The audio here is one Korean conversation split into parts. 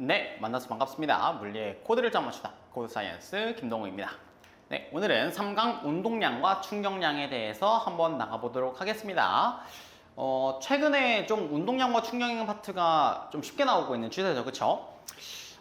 네, 만나서 반갑습니다. 물리의 코드를 짜 맞추다 코드사이언스 김동우입니다. 네, 오늘은 3강 운동량과 충격량에 대해서 한번 나가보도록 하겠습니다. 최근에 좀 운동량과 충격량 파트가 좀 쉽게 나오고 있는 추세죠, 그쵸?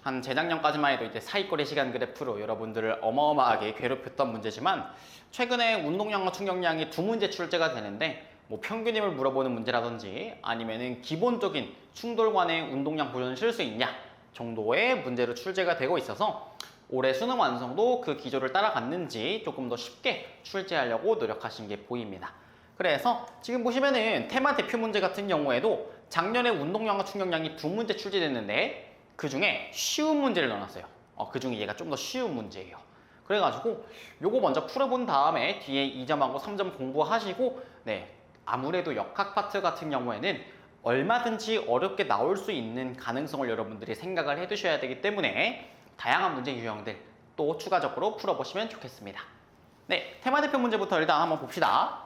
한 재작년까지만 해도 이제 사이거리 시간 그래프로 여러분들을 어마어마하게 괴롭혔던 문제지만 최근에 운동량과 충격량이 두 문제 출제가 되는데 뭐 평균임을 물어보는 문제라든지 아니면은 기본적인 충돌 간의 운동량 보존을 쓸 수 있냐 정도의 문제로 출제가 되고 있어서 올해 수능 완성도 그 기조를 따라갔는지 조금 더 쉽게 출제하려고 노력하신 게 보입니다. 그래서 지금 보시면은 테마 대표 문제 같은 경우에도 작년에 운동량과 충격량이 두 문제 출제됐는데 그 중에 쉬운 문제를 넣어놨어요. 그 중에 얘가 좀 더 쉬운 문제예요. 그래가지고 요거 먼저 풀어본 다음에 뒤에 2점하고 3점 공부하시고 네, 아무래도 역학 파트 같은 경우에는 얼마든지 어렵게 나올 수 있는 가능성을 여러분들이 생각을 해두셔야 되기 때문에 다양한 문제 유형들 또 추가적으로 풀어보시면 좋겠습니다. 네, 테마 대표 문제부터 일단 한번 봅시다.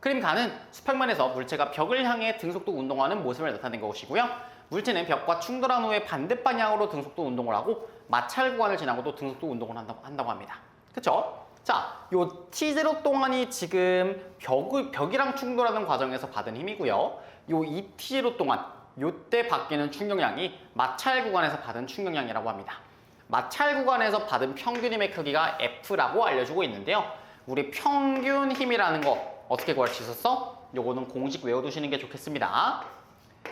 그림 가는 수평면에서 물체가 벽을 향해 등속도 운동하는 모습을 나타낸 것이고요. 물체는 벽과 충돌한 후에 반대 방향으로 등속도 운동을 하고 마찰 구간을 지나고도 등속도 운동을 한다고 합니다. 그쵸? 자, 요 T0 동안이 지금 벽이랑 충돌하는 과정에서 받은 힘이고요. 요 2T0 동안 요때 바뀌는 충격량이 마찰 구간에서 받은 충격량이라고 합니다. 마찰 구간에서 받은 평균 힘의 크기가 F라고 알려주고 있는데요. 우리 평균 힘이라는 거 어떻게 구할 수 있었어? 요거는 공식 외워두시는 게 좋겠습니다.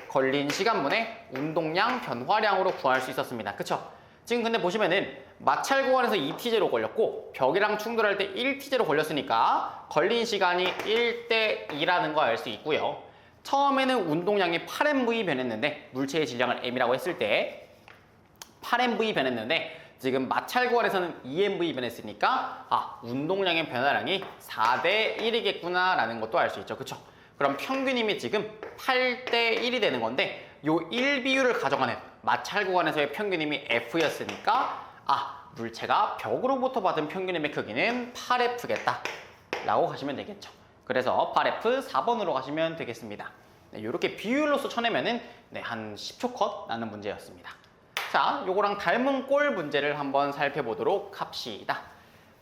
걸린 시간분의 운동량 변화량으로 구할 수 있었습니다. 그쵸? 지금 근데 보시면은 마찰 구간에서 2T0 걸렸고 벽이랑 충돌할 때 1T0 걸렸으니까 걸린 시간이 1대 2라는 거 알 수 있고요. 처음에는 운동량이 8mv 변했는데 물체의 질량을 m이라고 했을 때 8mv 변했는데 지금 마찰 구간에서는 2mv 변했으니까 운동량의 변화량이 4대 1이겠구나 라는 것도 알 수 있죠. 그쵸? 그럼 평균 힘이 지금 8대 1이 되는 건데 요 1비율을 가져가는 마찰 구간에서의 평균 힘이 F였으니까 물체가 벽으로부터 받은 평균 힘의 크기는 8F겠다 라고 가시면 되겠죠. 그래서 8F 4번으로 가시면 되겠습니다. 네, 이렇게 비율로서 쳐내면은 한 10초 컷 나는 문제였습니다. 자, 요거랑 닮은 꼴 문제를 한번 살펴보도록 합시다.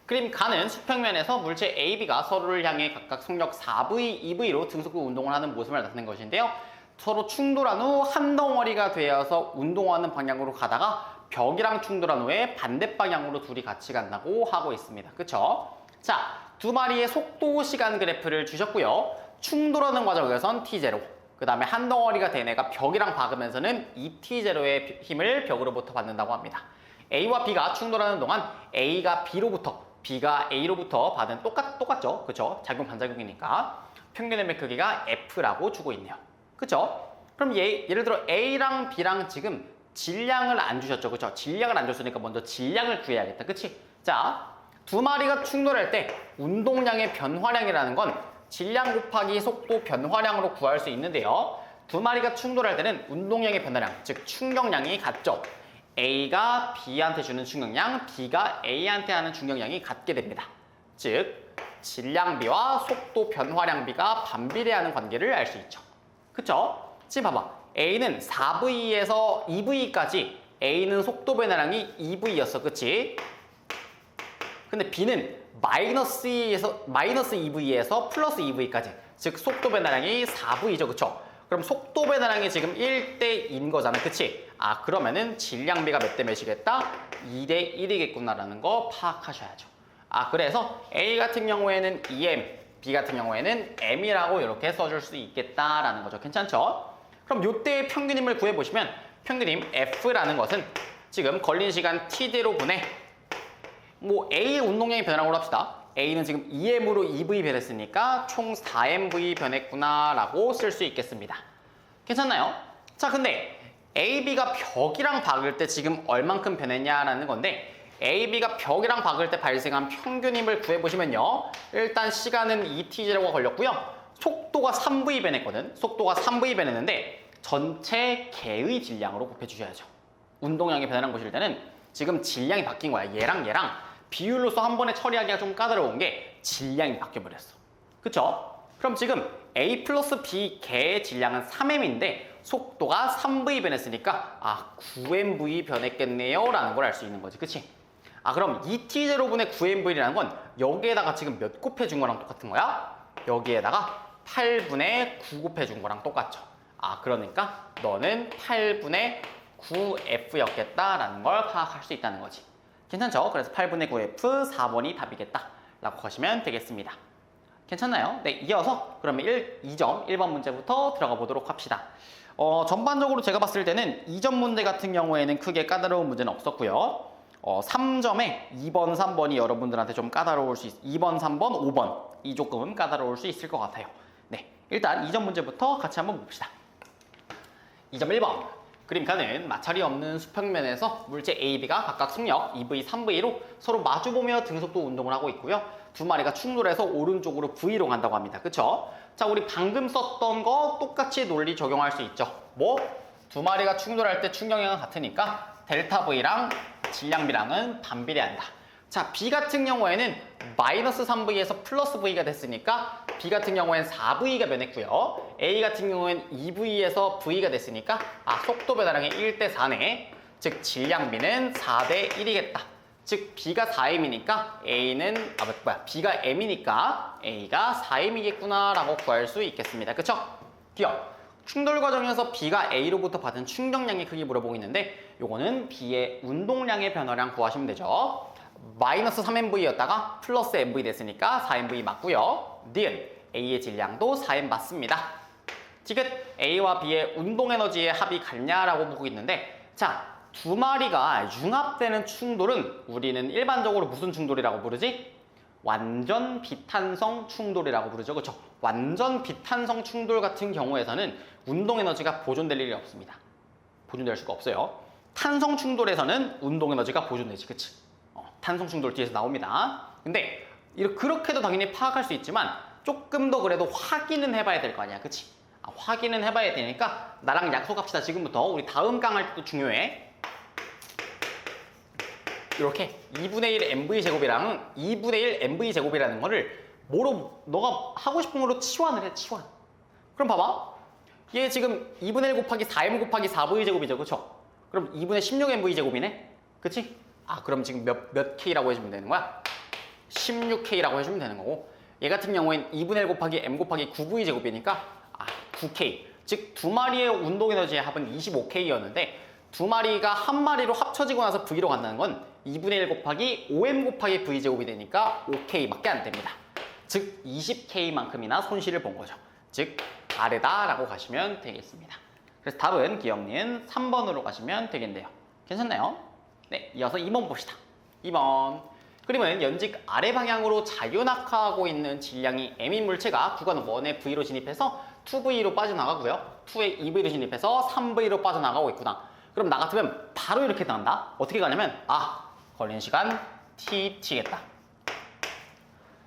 그림 가는 수평면에서 물체 A, B가 서로를 향해 각각 속력 4V, 2V로 등속도 운동을 하는 모습을 나타낸 것인데요. 서로 충돌한 후 한 덩어리가 되어서 운동하는 방향으로 가다가 벽이랑 충돌한 후에 반대 방향으로 둘이 같이 간다고 하고 있습니다. 그쵸? 자, 두 마리의 속도 시간 그래프를 주셨고요. 충돌하는 과정에선 T0, 그 다음에 한 덩어리가 된 애가 벽이랑 박으면서는 2T0의 힘을 벽으로부터 받는다고 합니다. A와 B가 충돌하는 동안 A가 B로부터, B가 A로부터 받은 똑같죠? 그쵸? 작용 반작용이니까 평균의 크기가 F라고 주고 있네요. 그쵸? 그럼 예를 들어 A랑 B랑 지금 질량을 안 주셨죠? 그쵸? 질량을 안 줬으니까 먼저 질량을 구해야겠다. 그치? 자, 두 마리가 충돌할 때 운동량의 변화량이라는 건 질량 곱하기 속도 변화량으로 구할 수 있는데요. 두 마리가 충돌할 때는 운동량의 변화량, 즉 충격량이 같죠. A가 B한테 주는 충격량, B가 A한테 하는 충격량이 같게 됩니다. 즉, 질량비와 속도 변화량비가 반비례하는 관계를 알 수 있죠. 그쵸? 지금 봐봐. A는 4V에서 2V까지 A는 속도 변화량이 2V였어. 그치? 근데 B는 마이너스 2V에서 플러스 2V까지. 즉, 속도 변화량이 4V죠. 그쵸? 그럼 속도 변화량이 지금 1대2인 거잖아. 그치? 그러면은 질량비가 몇 대 몇이겠다? 2대 1이겠구나라는 거 파악하셔야죠. 그래서 A 같은 경우에는 EM, B 같은 경우에는 M이라고 이렇게 써줄 수 있겠다라는 거죠. 괜찮죠? 그럼 요때의 평균힘을 구해보시면 평균힘 F라는 것은 지금 걸린 시간 T대로 분해 A의 운동량이 변화라고 합시다. A는 지금 2M으로 2V 변했으니까 총 4MV 변했구나 라고 쓸 수 있겠습니다. 괜찮나요? 자, 근데 AB가 벽이랑 박을 때 지금 얼만큼 변했냐라는 건데 AB가 벽이랑 박을 때 발생한 평균 힘을 구해보시면요. 일단 시간은 2T0가 걸렸고요. 속도가 3V 변했거든. 속도가 3V 변했는데 전체 개의 질량으로 곱해주셔야죠. 운동량이 변화한 것일 때는 지금 질량이 바뀐 거야. 얘랑 비율로서 한 번에 처리하기가 좀 까다로운 게 질량이 바뀌어버렸어. 그쵸? 그럼 지금 A 플러스 B 개의 질량은 3M인데 속도가 3v 변했으니까 9mv 변했겠네요 라는 걸 알 수 있는 거지. 그치? 그럼 2t0분의 9mv라는 건 여기에다가 지금 몇 곱해준 거랑 똑같은 거야? 여기에다가 8분의 9 곱해준 거랑 똑같죠. 그러니까 너는 8분의 9f였겠다라는 걸 파악할 수 있다는 거지. 괜찮죠? 그래서 8분의 9f 4번이 답이겠다 라고 하시면 되겠습니다. 괜찮나요? 네, 이어서 그러면 2점 1번 문제부터 들어가 보도록 합시다. 전반적으로 제가 봤을 때는 2점 문제 같은 경우에는 크게 까다로운 문제는 없었고요. 3점에 2번, 3번이 여러분들한테 좀 까다로울 수 2번, 3번, 5번 이 조금 까다로울 수 있을 것 같아요. 네, 일단 2점 문제부터 같이 한번 봅시다. 2점 1번. 그림카는 마찰이 없는 수평면에서 물체 A, B가 각각 속력 2V, 3V로 서로 마주보며 등속도 운동을 하고 있고요. 두 마리가 충돌해서 오른쪽으로 V로 간다고 합니다. 그쵸? 자, 우리 방금 썼던 거 똑같이 논리 적용할 수 있죠. 뭐? 두 마리가 충돌할 때 충격량은 같으니까 델타 V랑 질량 B랑은 반비례한다. 자, B 같은 경우에는 마이너스 3V에서 플러스 V가 됐으니까 B 같은 경우에는 4V가 변했고요. A 같은 경우에는 2V에서 V가 됐으니까 속도 변화량이 1대 4네. 즉 질량 B는 4대 1이겠다. 즉 B가 4m이니까 A는 B가 m이니까 A가 4m이겠구나 라고 구할 수 있겠습니다. 그쵸? 기억. 충돌 과정에서 B가 A로부터 받은 충격량의 크기 물어보고 있는데 요거는 B의 운동량의 변화량 구하시면 되죠. 마이너스 3mv였다가 플러스 mv 됐으니까 4mv 맞고요. 니은 A의 질량도 4m 맞습니다. 지금 A와 B의 운동 에너지의 합이 같냐라고 보고 있는데 자, 두 마리가 융합되는 충돌은 우리는 일반적으로 무슨 충돌이라고 부르지? 완전 비탄성 충돌이라고 부르죠. 그렇죠? 완전 비탄성 충돌 같은 경우에서는 운동 에너지가 보존될 일이 없습니다. 보존될 수가 없어요. 탄성 충돌에서는 운동 에너지가 보존되지. 그치? 탄성 충돌 뒤에서 나옵니다. 근데 그렇게도 당연히 파악할 수 있지만 조금 더 그래도 확인은 해봐야 될 거 아니야. 그치? 확인은 해봐야 되니까 나랑 약속합시다. 지금부터 우리 다음 강할 때도 중요해. 이렇게 2분의 1 mv 제곱이랑 2분의 1 mv 제곱이라는 거를 뭐로 너가 하고 싶은 걸로 치환을 해. 치환. 그럼 봐봐. 얘 지금 2분의 1 곱하기 4m 곱하기 4v 제곱이죠. 그쵸? 그럼 2분의 16 mv 제곱이네. 그치? 그럼 지금 몇 K라고 해주면 되는 거야? 16K라고 해주면 되는 거고 얘 같은 경우엔 2분의 1 곱하기 M 곱하기 9V 제곱이니까 9K 즉 두 마리의 운동 에너지의 합은 25K였는데 두 마리가 한 마리로 합쳐지고 나서 V로 간다는 건 2분의 1 곱하기 5M 곱하기 V 제곱이 되니까 5K밖에 안 됩니다. 즉 20K만큼이나 손실을 본 거죠. 즉 다르다라고 가시면 되겠습니다. 그래서 답은 기억니은 3번으로 가시면 되겠네요. 괜찮나요? 네, 이어서 2번 봅시다. 2번. 그림은 연직 아래 방향으로 자유낙하하고 있는 질량이 M인 물체가 구간 1에 V로 진입해서 2V로 빠져나가고요. 2에 2V로 진입해서 3V로 빠져나가고 있구나. 그럼 나 같으면 바로 이렇게 나간다. 어떻게 가냐면 걸리는 시간 TT겠다.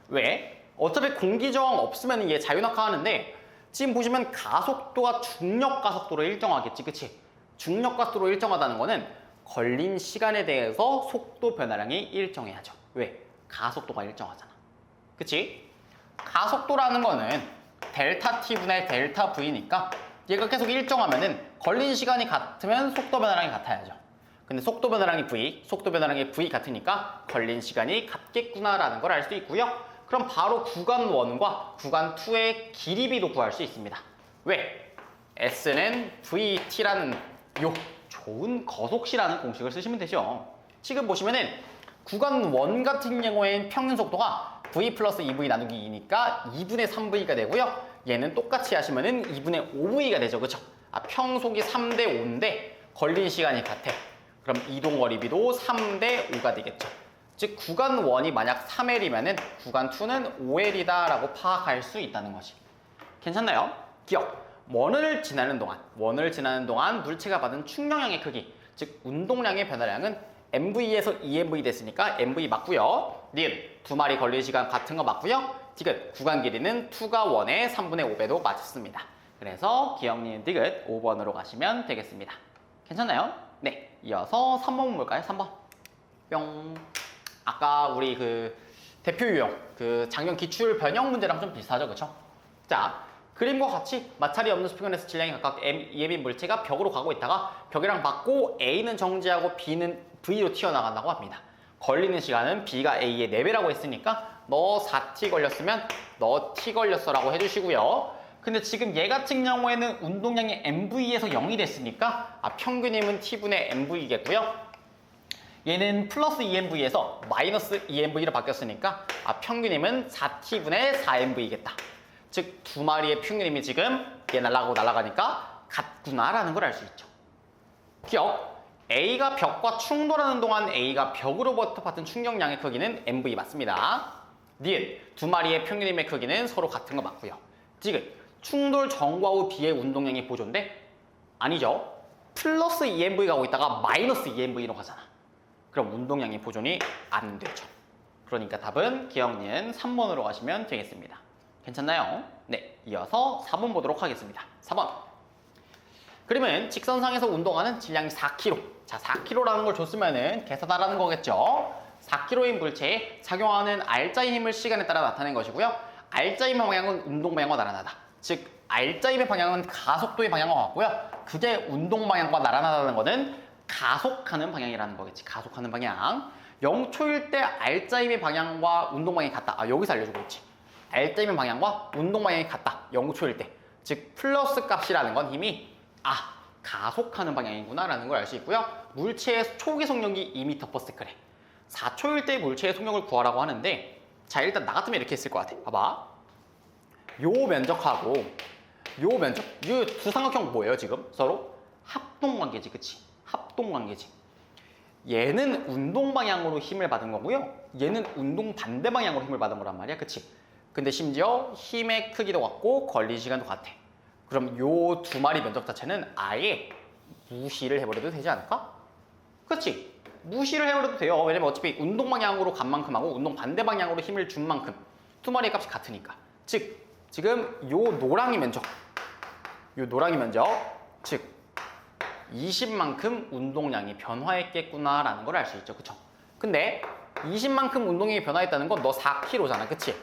왜? 어차피 공기 저항 없으면 얘 자유낙하하는데 지금 보시면 가속도가 중력 가속도로 일정하겠지. 그치? 중력 가속도로 일정하다는 거는 걸린 시간에 대해서 속도 변화량이 일정해야죠. 왜? 가속도가 일정하잖아. 그치? 가속도라는 거는 델타 T분의 델타 V니까 얘가 계속 일정하면은 걸린 시간이 같으면 속도 변화량이 같아야죠. 근데 속도 변화량이 V, 속도 변화량이 V 같으니까 걸린 시간이 같겠구나라는 걸 알 수 있고요. 그럼 바로 구간 1과 구간 2의 길이비도 구할 수 있습니다. 왜? S는 VT라는 요 좋은 거속시라는 공식을 쓰시면 되죠. 지금 보시면은 구간 1 같은 경우엔 평균 속도가 V 플러스 2V 나누기 2니까 2분의 3V가 되고요. 얘는 똑같이 하시면은 2분의 5V가 되죠. 그쵸? 평속이 3대 5인데 걸린 시간이 같아. 그럼 이동거리비도 3대 5가 되겠죠. 즉 구간 1이 만약 3L이면은 구간 2는 5L이다 라고 파악할 수 있다는 거지. 괜찮나요? 기억. 원을 지나는 동안 물체가 받은 충격량의 크기, 즉 운동량의 변화량은 MV에서 2MV 됐으니까 MV 맞고요. 니은 두 마리 걸릴 시간 같은 거 맞고요. 디귿 구간 길이는 2가 1의 3분의 5배도 맞췄습니다. 그래서 기억 니은 디귿 5번으로 가시면 되겠습니다. 괜찮나요? 네, 이어서 3번 볼까요? 3번. 뿅. 아까 우리 대표 유형 작년 기출 변형 문제랑 좀 비슷하죠, 그쵸? 자. 그림과 같이 마찰이 없는 수평면에서 질량이 각각 M, E의 빈 물체가 벽으로 가고 있다가 벽이랑 맞고 A는 정지하고 B는 V로 튀어나간다고 합니다. 걸리는 시간은 B가 A의 4배라고 했으니까 너 4t 걸렸으면 너 t 걸렸어 라고 해주시고요. 근데 지금 얘 같은 경우에는 운동량이 MV에서 0이 됐으니까 평균임은 t분의 MV겠고요. 얘는 플러스 2MV에서 마이너스 2MV로 바뀌었으니까 평균임은 4t분의 4MV겠다. 즉 두 마리의 평균임이 지금 얘 날아가니까 같구나라는 걸 알 수 있죠. 기억! A가 벽과 충돌하는 동안 A가 벽으로부터 받은 충격량의 크기는 MV 맞습니다. 니은 두 마리의 평균임의 크기는 서로 같은 거 맞고요. 지금 충돌 전과 후 B의 운동량이 보조인데 아니죠. 플러스 2MV 가고 있다가 마이너스 2MV로 가잖아. 그럼 운동량이 보존이 안 되죠. 그러니까 답은 기억니은 3번으로 가시면 되겠습니다. 괜찮나요? 네, 이어서 4번 보도록 하겠습니다. 4번. 그림은 직선상에서 운동하는 질량이 4kg. 자, 4kg라는 걸 줬으면은 계산하라는 거겠죠. 4kg인 물체에 작용하는 R자의 힘을 시간에 따라 나타낸 것이고요. R자의 방향은 운동 방향과 나란하다. 즉, R자의 방향은 가속도의 방향과 같고요. 그게 운동 방향과 나란하다는 것은 가속하는 방향이라는 거겠지. 가속하는 방향. 0초일 때 R자의 방향과 운동 방향이 같다. 여기서 알려주고 있지. R자의 방향과 운동 방향이 같다. 0초일 때. 즉, 플러스 값이라는 건 힘이 가속하는 방향이구나 라는 걸 알 수 있고요. 물체의 초기 속력이 2m/s래. 4초일 때 물체의 속력을 구하라고 하는데 자, 일단 나 같으면 이렇게 했을 것 같아. 봐봐. 요 면적하고 요 면적, 이 두 삼각형 뭐예요 지금? 서로 합동관계지, 그치? 합동관계지. 얘는 운동 방향으로 힘을 받은 거고요. 얘는 운동 반대 방향으로 힘을 받은 거란 말이야, 그치? 근데 심지어 힘의 크기도 같고 걸린 시간도 같아. 그럼 요 두 마리 면적 자체는 아예 무시를 해버려도 되지 않을까? 그치? 무시를 해버려도 돼요. 왜냐면 어차피 운동 방향으로 간 만큼 하고 운동 반대 방향으로 힘을 준 만큼 두 마리의 값이 같으니까. 즉, 지금 요 노랑이 면적, 즉 20만큼 운동량이 변화했겠구나라는 걸 알 수 있죠. 그쵸? 근데 20만큼 운동량이 변화했다는 건 너 4kg잖아. 그치?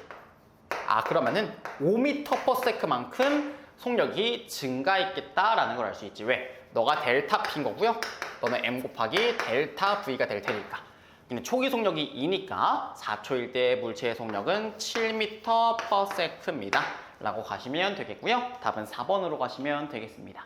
그러면은 5m/s만큼 속력이 증가했겠다라는 걸 알 수 있지. 왜? 너가 델타 P인 거고요. 너는 M 곱하기 델타 V가 될 테니까. 근데 초기 속력이 2니까 4초일 때 물체의 속력은 7m/s입니다. 라고 가시면 되겠고요. 답은 4번으로 가시면 되겠습니다.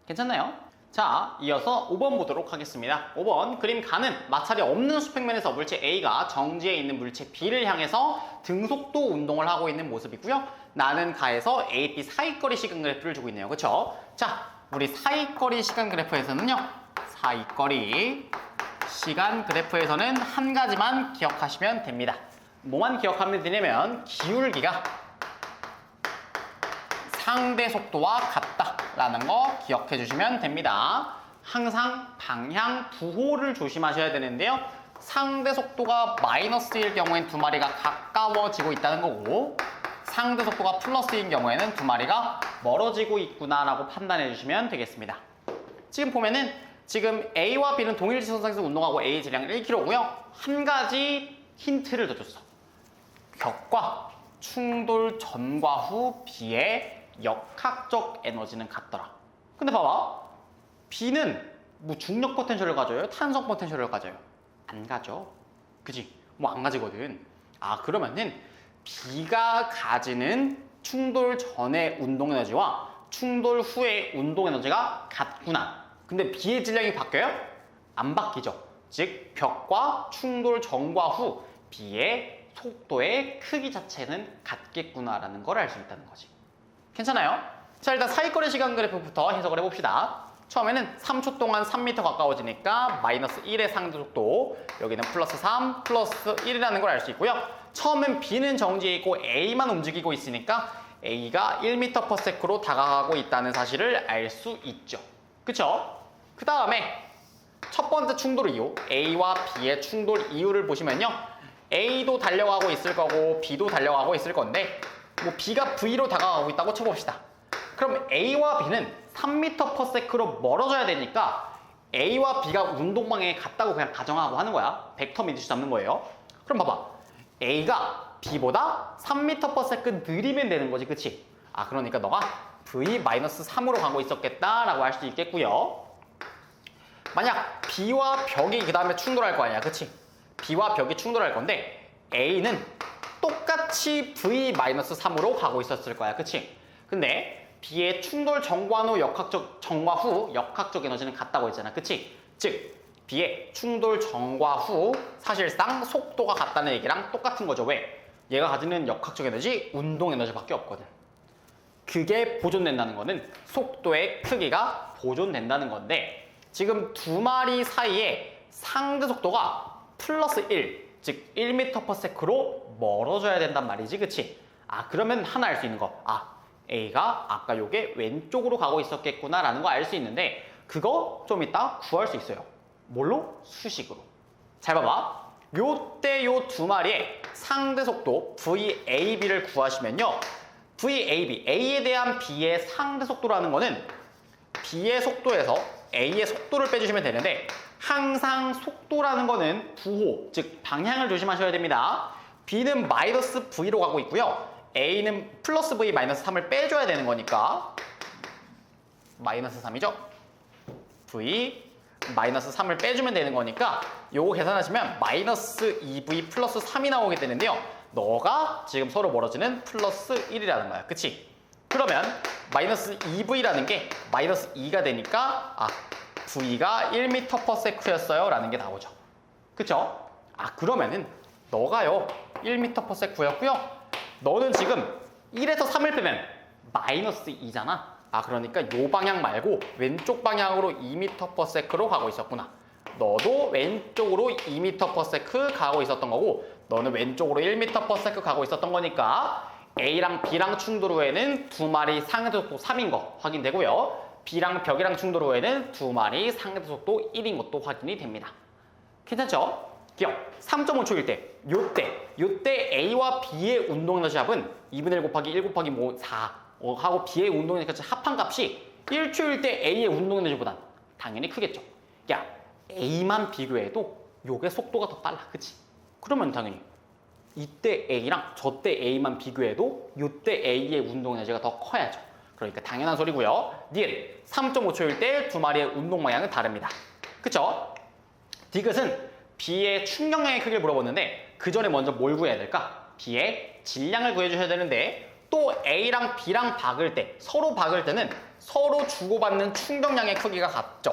괜찮나요? 자, 이어서 5번 보도록 하겠습니다. 5번, 그림 가는 마찰이 없는 수평면에서 물체 A가 정지에 있는 물체 B를 향해서 등속도 운동을 하고 있는 모습이고요. 나는 가에서 A, B 사이거리 시간 그래프를 주고 있네요. 그쵸? 자, 우리 사이거리 시간 그래프에서는요. 사이거리 시간 그래프에서는 한 가지만 기억하시면 됩니다. 뭐만 기억하면 되냐면 기울기가 상대 속도와 같다라는 거 기억해 주시면 됩니다. 항상 방향 부호를 조심하셔야 되는데요. 상대 속도가 마이너스일 경우엔 두 마리가 가까워지고 있다는 거고 상대 속도가 플러스인 경우에는 두 마리가 멀어지고 있구나라고 판단해 주시면 되겠습니다. 지금 보면은 지금 A와 B는 동일 지선상에서 운동하고 A 질량은 1kg고요. 한 가지 힌트를 더 줬어. 격과 충돌 전과 후 B의 역학적 에너지는 같더라. 근데 봐봐. B는 뭐 중력 포텐셜을 가져요? 탄성 포텐셜을 가져요? 안 가져. 그지? 뭐 안 가지거든. 그러면은 B가 가지는 충돌 전의 운동 에너지와 충돌 후의 운동 에너지가 같구나. 근데 B의 질량이 바뀌어요? 안 바뀌죠. 즉 벽과 충돌 전과 후 B의 속도의 크기 자체는 같겠구나라는 걸 알 수 있다는 거지. 괜찮아요? 자, 일단 사이거리 시간 그래프부터 해석을 해봅시다. 처음에는 3초 동안 3m 가까워지니까 마이너스 1의 상대 속도, 여기는 플러스 3, 플러스 1이라는 걸 알 수 있고요. 처음엔 B는 정지해 있고 A만 움직이고 있으니까 A가 1m/s로 다가가고 있다는 사실을 알 수 있죠. 그쵸? 그 다음에 첫 번째 충돌 이유, A와 B의 충돌 이유를 보시면요. A도 달려가고 있을 거고 B도 달려가고 있을 건데 뭐 B가 V로 다가가고 있다고 쳐봅시다. 그럼 A와 B는 3m/s로 멀어져야 되니까 A와 B가 운동 방향이 같다고 그냥 가정하고 하는 거야. 벡터 미드수 잡는 거예요. 그럼 봐봐. A가 B보다 3m/s 느리면 되는 거지, 그치? 아, 그러니까 너가 V-3으로 가고 있었겠다라고 할 수 있겠고요. 만약 B와 벽이 그 다음에 충돌할 거 아니야, 그치? B와 벽이 충돌할 건데 A는 똑같이 V-3으로 가고 있었을 거야, 그치? 근데 B의 충돌 전과 후 역학적 에너지는 같다고 했잖아, 그치? 즉 B의 충돌 전과 후 사실상 속도가 같다는 얘기랑 똑같은 거죠. 왜? 얘가 가지는 역학적 에너지, 운동 에너지밖에 없거든. 그게 보존된다는 거는 속도의 크기가 보존된다는 건데 지금 두 마리 사이에 상대 속도가 플러스 1, 즉 1m/s로 멀어져야 된단 말이지, 그치? 아, 그러면 하나 알 수 있는 거. 아, A가 아까 요게 왼쪽으로 가고 있었겠구나 라는 거 알 수 있는데 그거 좀 이따 구할 수 있어요. 뭘로? 수식으로. 잘 봐봐. 요때 요 두 마리의 상대 속도 VAB를 구하시면요. VAB, A에 대한 B의 상대 속도라는 거는 B의 속도에서 A의 속도를 빼주시면 되는데 항상 속도라는 거는 부호, 즉 방향을 조심하셔야 됩니다. B는 마이너스 V로 가고 있고요. A는 플러스 V 마이너스 3을 빼줘야 되는 거니까 마이너스 3이죠. V 마이너스 3을 빼주면 되는 거니까 요거 계산하시면 마이너스 2V 플러스 3이 나오게 되는데요. 너가 지금 서로 멀어지는 플러스 1이라는 거야. 그치? 그러면 마이너스 2V라는 게 마이너스 2가 되니까 아, V가 1m/s였어요 라는 게 나오죠. 그쵸? 아, 그러면은 너가요 1m/s였고요. 너는 지금 1에서 3을 빼면 마이너스 2잖아. 아, 그러니까 요 방향 말고 왼쪽 방향으로 2m/s로 가고 있었구나. 너도 왼쪽으로 2m/s 가고 있었던 거고 너는 왼쪽으로 1m/s 가고 있었던 거니까 A랑 B랑 충돌 후에는 두 마리 상대 속도 3인 거 확인되고요. B랑 벽이랑 충돌 후에는 두 마리 상대 속도 1인 것도 확인이 됩니다. 괜찮죠? 기억 3.5초일 때 요때 A와 B의 운동 에너지 합은 2분의 1 곱하기 1 곱하기 4 하고 B의 운동 에너지 합한 값이 1초일 때 A의 운동 에너지보단 당연히 크겠죠. 야, A만 비교해도 요게 속도가 더 빨라, 그치? 그러면 당연히 이때 A랑 저때 A만 비교해도 요때 A의 운동 에너지가 더 커야죠. 그러니까 당연한 소리고요. 니은 3.5초일 때 두 마리의 운동 방향은 다릅니다. 그쵸? 디귿은 B의 충격량의 크기를 물어봤는데 그 전에 먼저 뭘 구해야 될까? B의 질량을 구해주셔야 되는데 또 A랑 B랑 서로 박을 때는 서로 주고받는 충격량의 크기가 같죠.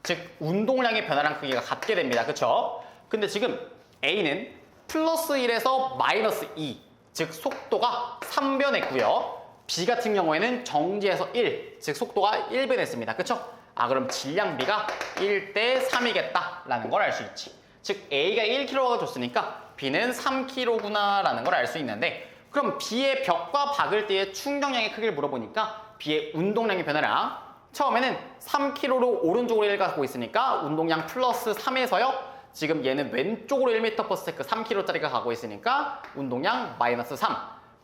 즉 운동량의 변화량 크기가 같게 됩니다. 그쵸? 근데 지금 A는 플러스 1에서 마이너스 2, 즉 속도가 3변했고요. B 같은 경우에는 정지에서 1, 즉 속도가 1변했습니다. 그쵸? 아, 그럼 질량 B가 1대 3이겠다 라는 걸 알 수 있지. 즉 A가 1kg가 줬으니까 B는 3kg구나 라는 걸 알 수 있는데 그럼 B의 벽과 박을 때의 충격량의 크기를 물어보니까 B의 운동량의 변화량 처음에는 3kg로 오른쪽으로 1 가고 있으니까 운동량 플러스 3에서요. 지금 얘는 왼쪽으로 1m/s 3kg짜리가 가고 있으니까 운동량 마이너스 3.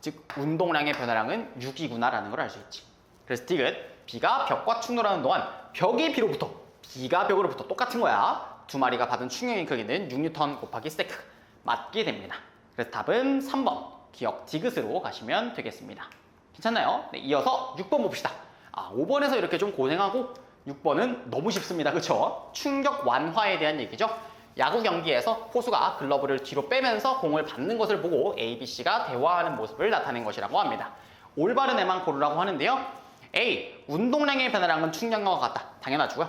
즉 운동량의 변화량은 6이구나 라는 걸 알 수 있지. 그래서 디귿 B가 벽과 충돌하는 동안 벽이 B가 벽으로부터 똑같은 거야. 두 마리가 받은 충격의 크기는 6N 곱하기 세크 맞게 됩니다. 그래서 답은 3번 기억 디귿으로 가시면 되겠습니다. 괜찮나요? 네, 이어서 6번 봅시다. 아, 5번에서 이렇게 좀 고생하고 6번은 너무 쉽습니다. 그쵸? 충격 완화에 대한 얘기죠. 야구 경기에서 포수가 글러브를 뒤로 빼면서 공을 받는 것을 보고 A, B, C가 대화하는 모습을 나타낸 것이라고 합니다. 올바른 애만 고르라고 하는데요. A. 운동량의 변화량은 충격량과 같다. 당연하고요.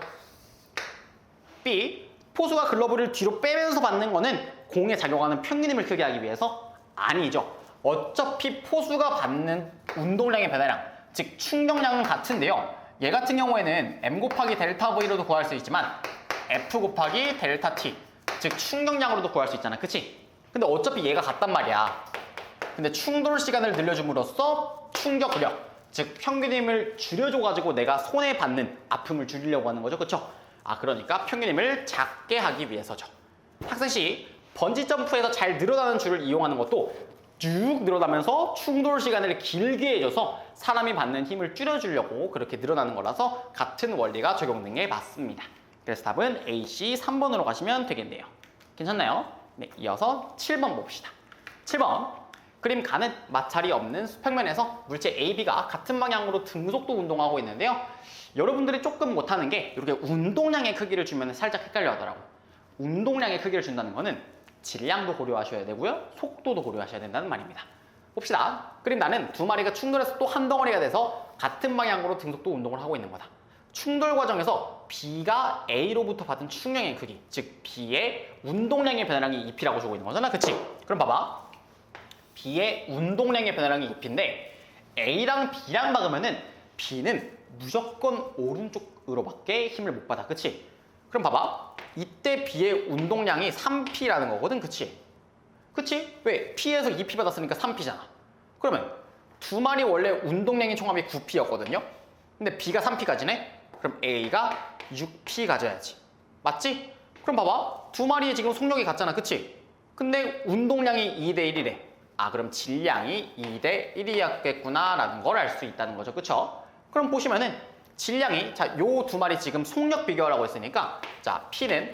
B. 포수가 글러브를 뒤로 빼면서 받는 거는 공에 작용하는 평균 힘을 크게 하기 위해서 아니죠. 어차피 포수가 받는 운동량의 변화량, 즉 충격량은 같은데요. 얘 같은 경우에는 M 곱하기 델타 V로도 구할 수 있지만 F 곱하기 델타 T, 즉 충격량으로도 구할 수 있잖아. 그치? 근데 어차피 얘가 같단 말이야. 근데 충돌 시간을 늘려줌으로써 충격력, 즉 평균 힘을 줄여줘가지고 내가 손에 받는 아픔을 줄이려고 하는 거죠. 그쵸? 아, 그러니까 평균 힘을 작게 하기 위해서죠. 학생 시 번지 점프에서 잘 늘어나는 줄을 이용하는 것도 쭉 늘어나면서 충돌 시간을 길게 해줘서 사람이 받는 힘을 줄여주려고 그렇게 늘어나는 거라서 같은 원리가 적용된 게 맞습니다. 그래서 답은 A, C 3번으로 가시면 되겠네요. 괜찮나요? 네, 이어서 7번 봅시다. 7번. 그림 가는 마찰이 없는 수평면에서 물체 AB가 같은 방향으로 등속도 운동하고 있는데요. 여러분들이 조금 못하는 게 이렇게 운동량의 크기를 주면 살짝 헷갈려 하더라고요. 운동량의 크기를 준다는 거는 질량도 고려하셔야 되고요. 속도도 고려하셔야 된다는 말입니다. 봅시다. 그림 나는 두 마리가 충돌해서 또 한 덩어리가 돼서 같은 방향으로 등속도 운동을 하고 있는 거다. 충돌 과정에서 B가 A로부터 받은 충격의 크기, 즉 B의 운동량의 변화량이 EP라고 주고 있는 거잖아. 그치? 그럼 봐봐. B의 운동량의 변화량이 EP인데 A랑 B랑 박으면은 B는 무조건 오른쪽으로밖에 힘을 못 받아. 그치? 그럼 봐봐. 이때 B의 운동량이 3P라는 거거든. 그치? 그치? 왜? P에서 2P 받았으니까 3P잖아. 그러면 두 마리 원래 운동량의 총합이 9P였거든요. 근데 B가 3P 가지네? 그럼 A가 6P 가져야지. 맞지? 그럼 봐봐. 두 마리의 지금 속력이 같잖아. 그치? 근데 운동량이 2대 1이래. 아, 그럼 질량이 2대 1이었겠구나 라는 걸 알 수 있다는 거죠. 그쵸? 그럼 보시면은 질량이, 자, 요 두 마리 지금 속력 비교하라고 했으니까, 자, P는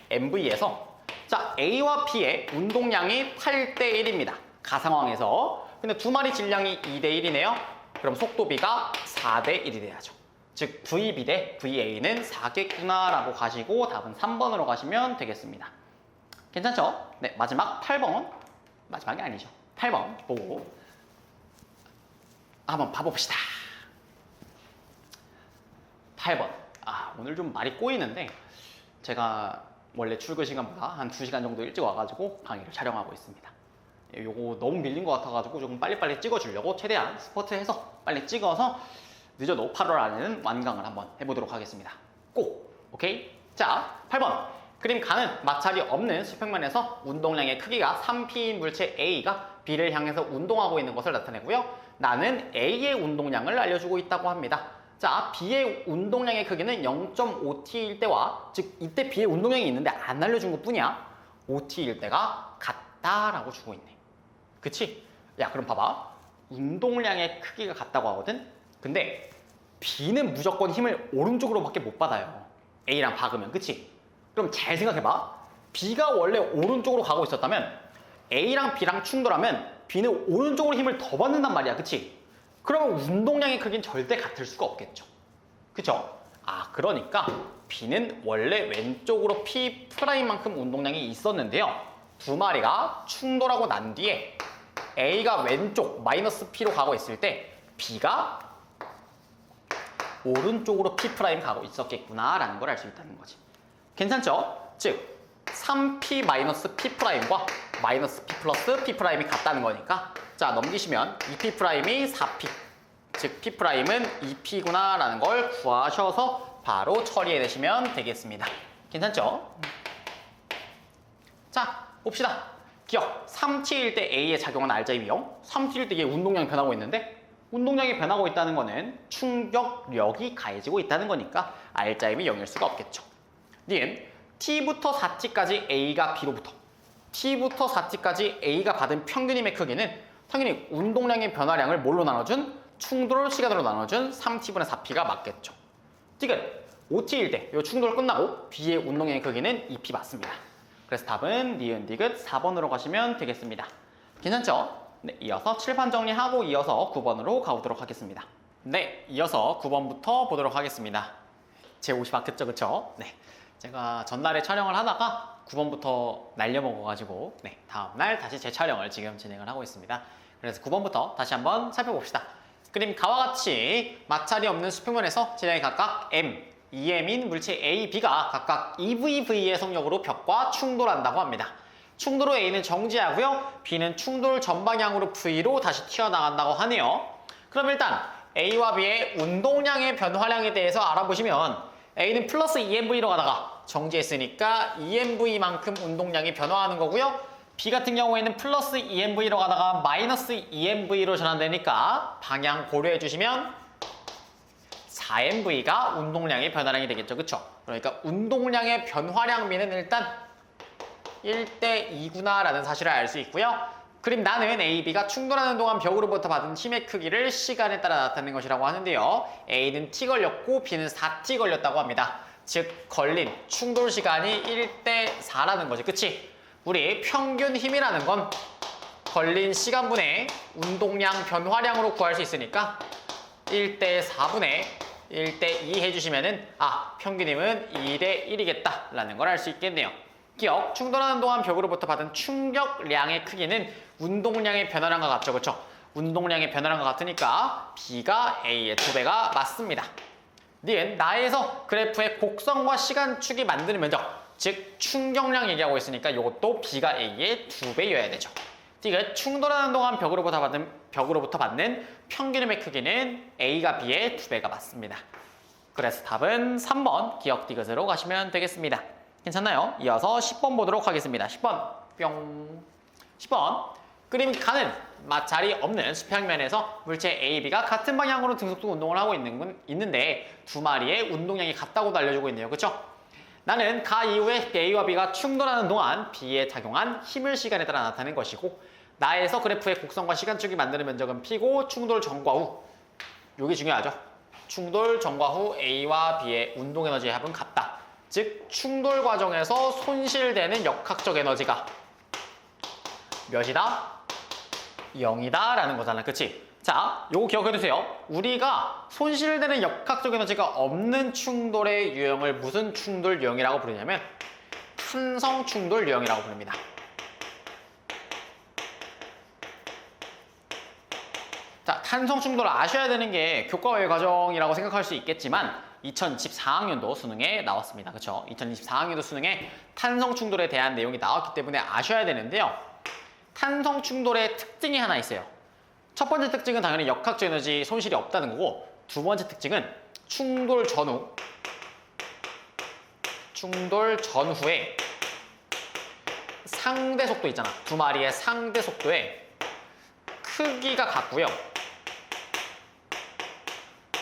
MV에서, 자, A와 B의 운동량이 8대 1입니다. 가상황에서. 근데 두 마리 질량이 2대 1이네요. 그럼 속도 B가 4대 1이 돼야죠. 즉, VB 대 VA는 4겠구나 라고 가시고 답은 3번으로 가시면 되겠습니다. 괜찮죠? 네, 마지막 8번. 마지막이 아니죠. 8번 보고 한번 봐봅시다. 8번. 아, 오늘 좀 말이 꼬이는데 제가 원래 출근 시간보다 한 2시간 정도 일찍 와가지고 강의를 촬영하고 있습니다. 요거 너무 밀린 것 같아가지고 조금 빨리빨리 찍어주려고 최대한 스포트해서 빨리 찍어서 늦어도 8월 안에는 완강을 한번 해보도록 하겠습니다. 꼭! 오케이? 자, 8번. 그림 가는 마찰이 없는 수평면에서 운동량의 크기가 3P인 물체 A가 B를 향해서 운동하고 있는 것을 나타내고요. 나는 A의 운동량을 알려주고 있다고 합니다. 자, B의 운동량의 크기는 0.5T일 때와, 즉 이때 B의 운동량이 있는데 안 알려준 것뿐이야. 5T일 때가 같다라고 주고 있네. 그치? 야, 그럼 봐봐. 운동량의 크기가 같다고 하거든? 근데 B는 무조건 힘을 오른쪽으로밖에 못 받아요. A랑 박으면, 그치? 그럼 잘 생각해봐. B가 원래 오른쪽으로 가고 있었다면 A랑 B랑 충돌하면 B는 오른쪽으로 힘을 더 받는단 말이야. 그치? 그러면 운동량의 크기는 절대 같을 수가 없겠죠. 그쵸? 아, 그러니까 B는 원래 왼쪽으로 P'만큼 운동량이 있었는데요. 두 마리가 충돌하고 난 뒤에 A가 왼쪽 마이너스 P로 가고 있을 때 B가 오른쪽으로 P' 가고 있었겠구나 라는 걸 알 수 있다는 거지. 괜찮죠? 즉 3P-P'과 마이너스 P 플러스 P'이 같다는 거니까, 자, 넘기시면 2P' 4P, 즉 P'은 2P구나 라는 걸 구하셔서 바로 처리해내시면 되겠습니다. 괜찮죠? 자, 봅시다. 기억, 3T일 때 A의 작용은 알자이비용, 3T일 때 얘 운동량이 변하고 있는데 운동량이 변하고 있다는 거는 충격력이 가해지고 있다는 거니까 알자임이 0일 수가 없겠죠. 니은 T부터 4T까지 A가 B로부터 T부터 4T까지 A가 받은 평균 힘의 크기는 당연히 운동량의 변화량을 뭘로 나눠준? 충돌 시간으로 나눠준 3T분의 4P가 맞겠죠. 지금 5T일 때 이 충돌 끝나고 B의 운동량의 크기는 2P 맞습니다. 그래서 답은 니은 디귿 4번으로 가시면 되겠습니다. 괜찮죠? 네, 이어서 칠판 정리하고 이어서 9번으로 가보도록 하겠습니다. 네, 이어서 9번부터 보도록 하겠습니다. 제 옷이 바뀌었죠, 그쵸? 네, 제가 전날에 촬영을 하다가 9번부터 날려먹어가지고 네, 다음날 다시 재촬영을 지금 진행을 하고 있습니다. 그래서 9번부터 다시 한번 살펴봅시다. 그림 가와 같이 마찰이 없는 수평면에서 질량이 각각 M, EM인 물체 A, B가 각각 EV의 속력으로 벽과 충돌한다고 합니다. 충돌 후 A는 정지하고요. B는 충돌 전방향으로 V로 다시 튀어나간다고 하네요. 그럼 일단 A와 B의 운동량의 변화량에 대해서 알아보시면 A는 플러스 EMV로 가다가 정지했으니까 EMV만큼 운동량이 변화하는 거고요. B 같은 경우에는 플러스 EMV로 가다가 마이너스 EMV로 전환되니까 방향 고려해 주시면 4MV가 운동량의 변화량이 되겠죠. 그쵸? 그러니까 운동량의 변화량비는 일단 1대 2구나 라는 사실을 알 수 있고요. 그림 나는 A, B가 충돌하는 동안 벽으로부터 받은 힘의 크기를 시간에 따라 나타내는 것이라고 하는데요. A는 T 걸렸고 B는 4T 걸렸다고 합니다. 즉 걸린 충돌 시간이 1대 4라는 거지. 그치? 우리 평균 힘이라는 건 걸린 시간분의 운동량 변화량으로 구할 수 있으니까 1대 4분의 1대 2 해주시면은 평균임은 2대 1이겠다 라는 걸 알 수 있겠네요. 기억, 충돌하는 동안 벽으로부터 받은 충격량의 크기는 운동량의 변화량과 같죠. 그렇죠? 운동량의 변화량과 같으니까 B가 A의 2배가 맞습니다. 니은 나에서 그래프의 곡선과 시간축이 만드는 면적, 즉 충격량 얘기하고 있으니까 이것도 B가 A의 2배여야 되죠. 디귿 충돌하는 동안 벽으로부터 받는 평균음의 크기는 A가 B의 2배가 맞습니다. 그래서 답은 3번 기억 디귿으로 가시면 되겠습니다. 괜찮나요? 이어서 10번 보도록 하겠습니다. 10번 뿅. 10번 그림 가는 마찰이 없는 수평면에서 물체 A, B가 같은 방향으로 등속도 운동을 하고 있는데 두 마리의 운동량이 같다고도 알려주고 있네요. 그렇죠? 나는 가 이후에 A와 B가 충돌하는 동안 B에 작용한 힘을 시간에 따라 나타낸 것이고 나에서 그래프의 곡선과 시간축이 만드는 면적은 P고 충돌 전과 후 여기 중요하죠. 충돌 전과 후 A와 B의 운동 에너지의 합은 같다. 즉 충돌 과정에서 손실되는 역학적 에너지가 몇이다? 0이다 라는 거잖아. 그치? 자, 요거 기억해두세요. 우리가 손실되는 역학적 에너지가 없는 충돌의 유형을 무슨 충돌 유형이라고 부르냐면 탄성 충돌 유형이라고 부릅니다. 자, 탄성 충돌을 아셔야 되는 게 교과외 과정이라고 생각할 수 있겠지만 2024학년도 수능에 나왔습니다. 그렇죠? 2024학년도 수능에 탄성 충돌에 대한 내용이 나왔기 때문에 아셔야 되는데요. 탄성 충돌의 특징이 하나 있어요. 첫 번째 특징은 당연히 역학적 에너지 손실이 없다는 거고 두 번째 특징은 충돌 전후에 상대 속도 있잖아. 두 마리의 상대 속도의 크기가 같고요.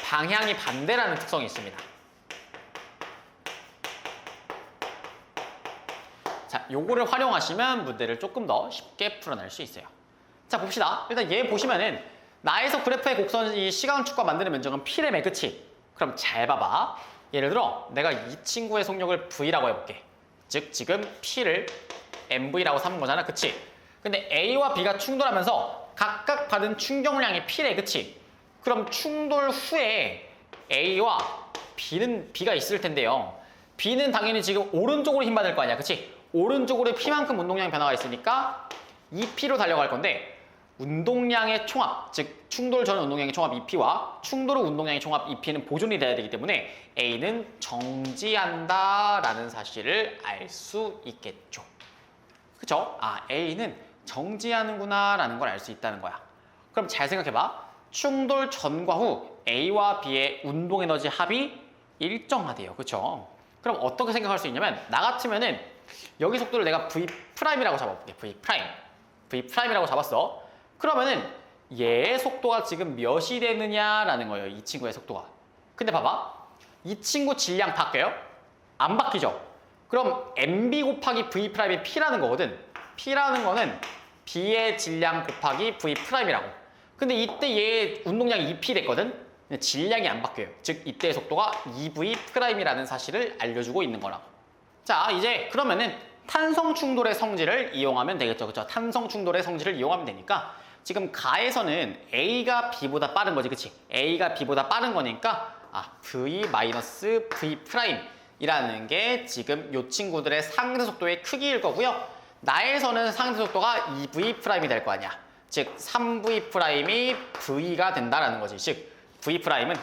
방향이 반대라는 특성이 있습니다. 자, 요거를 활용하시면 문제를 조금 더 쉽게 풀어낼 수 있어요. 자, 봅시다. 일단 얘 보시면은 나에서 그래프의 곡선 이 시간축과 만드는 면적은 P래매, 그치? 그럼 잘 봐봐. 예를 들어 내가 이 친구의 속력을 V라고 해볼게. 즉 지금 P를 MV라고 삼은 거잖아, 그치? 근데 A와 B가 충돌하면서 각각 받은 충격량이 P래, 그치? 그럼 충돌 후에 A와 B가 있을 텐데요. B는 당연히 지금 오른쪽으로 힘받을 거 아니야, 그치? 오른쪽으로 P만큼 운동량 변화가 있으니까 2P로 달려갈 건데 운동량의 총합, 즉 충돌 전 운동량의 총합 2P와 충돌 후 운동량의 총합 2P는 보존이 돼야 되기 때문에 A는 정지한다라는 사실을 알 수 있겠죠. 그쵸? A는 정지하는구나 라는 걸 알 수 있다는 거야. 그럼 잘 생각해봐. 충돌 전과 후 A와 B의 운동 에너지 합이 일정하대요. 그쵸? 그럼 어떻게 생각할 수 있냐면 나 같으면은 여기 속도를 내가 V'이라고 잡아볼게. V'이라고 잡았어. 그러면은 얘의 속도가 지금 몇이 되느냐라는 거예요. 이 친구의 속도가. 근데 봐봐. 이 친구 질량 바뀌어요? 안 바뀌죠? 그럼 MB 곱하기 V'이 P라는 거거든. P라는 거는 B의 질량 곱하기 V'이라고. 근데 이때 얘의 운동량이 2P 됐거든? 근데 질량이 안 바뀌어요. 즉 이때의 속도가 2V'이라는 사실을 알려주고 있는 거라고. 자, 이제 그러면은 탄성 충돌의 성질을 이용하면 되겠죠. 그렇죠? 탄성 충돌의 성질을 이용하면 되니까 지금 가에서는 A가 B보다 빠른 거지. 그치? A가 B보다 빠른 거니까 V-V'이라는 게 지금 이 친구들의 상대 속도의 크기일 거고요. 나에서는 상대 속도가 2V' 될 거 아니야. 즉 3V'이 V가 된다라는 거지. 즉 V'은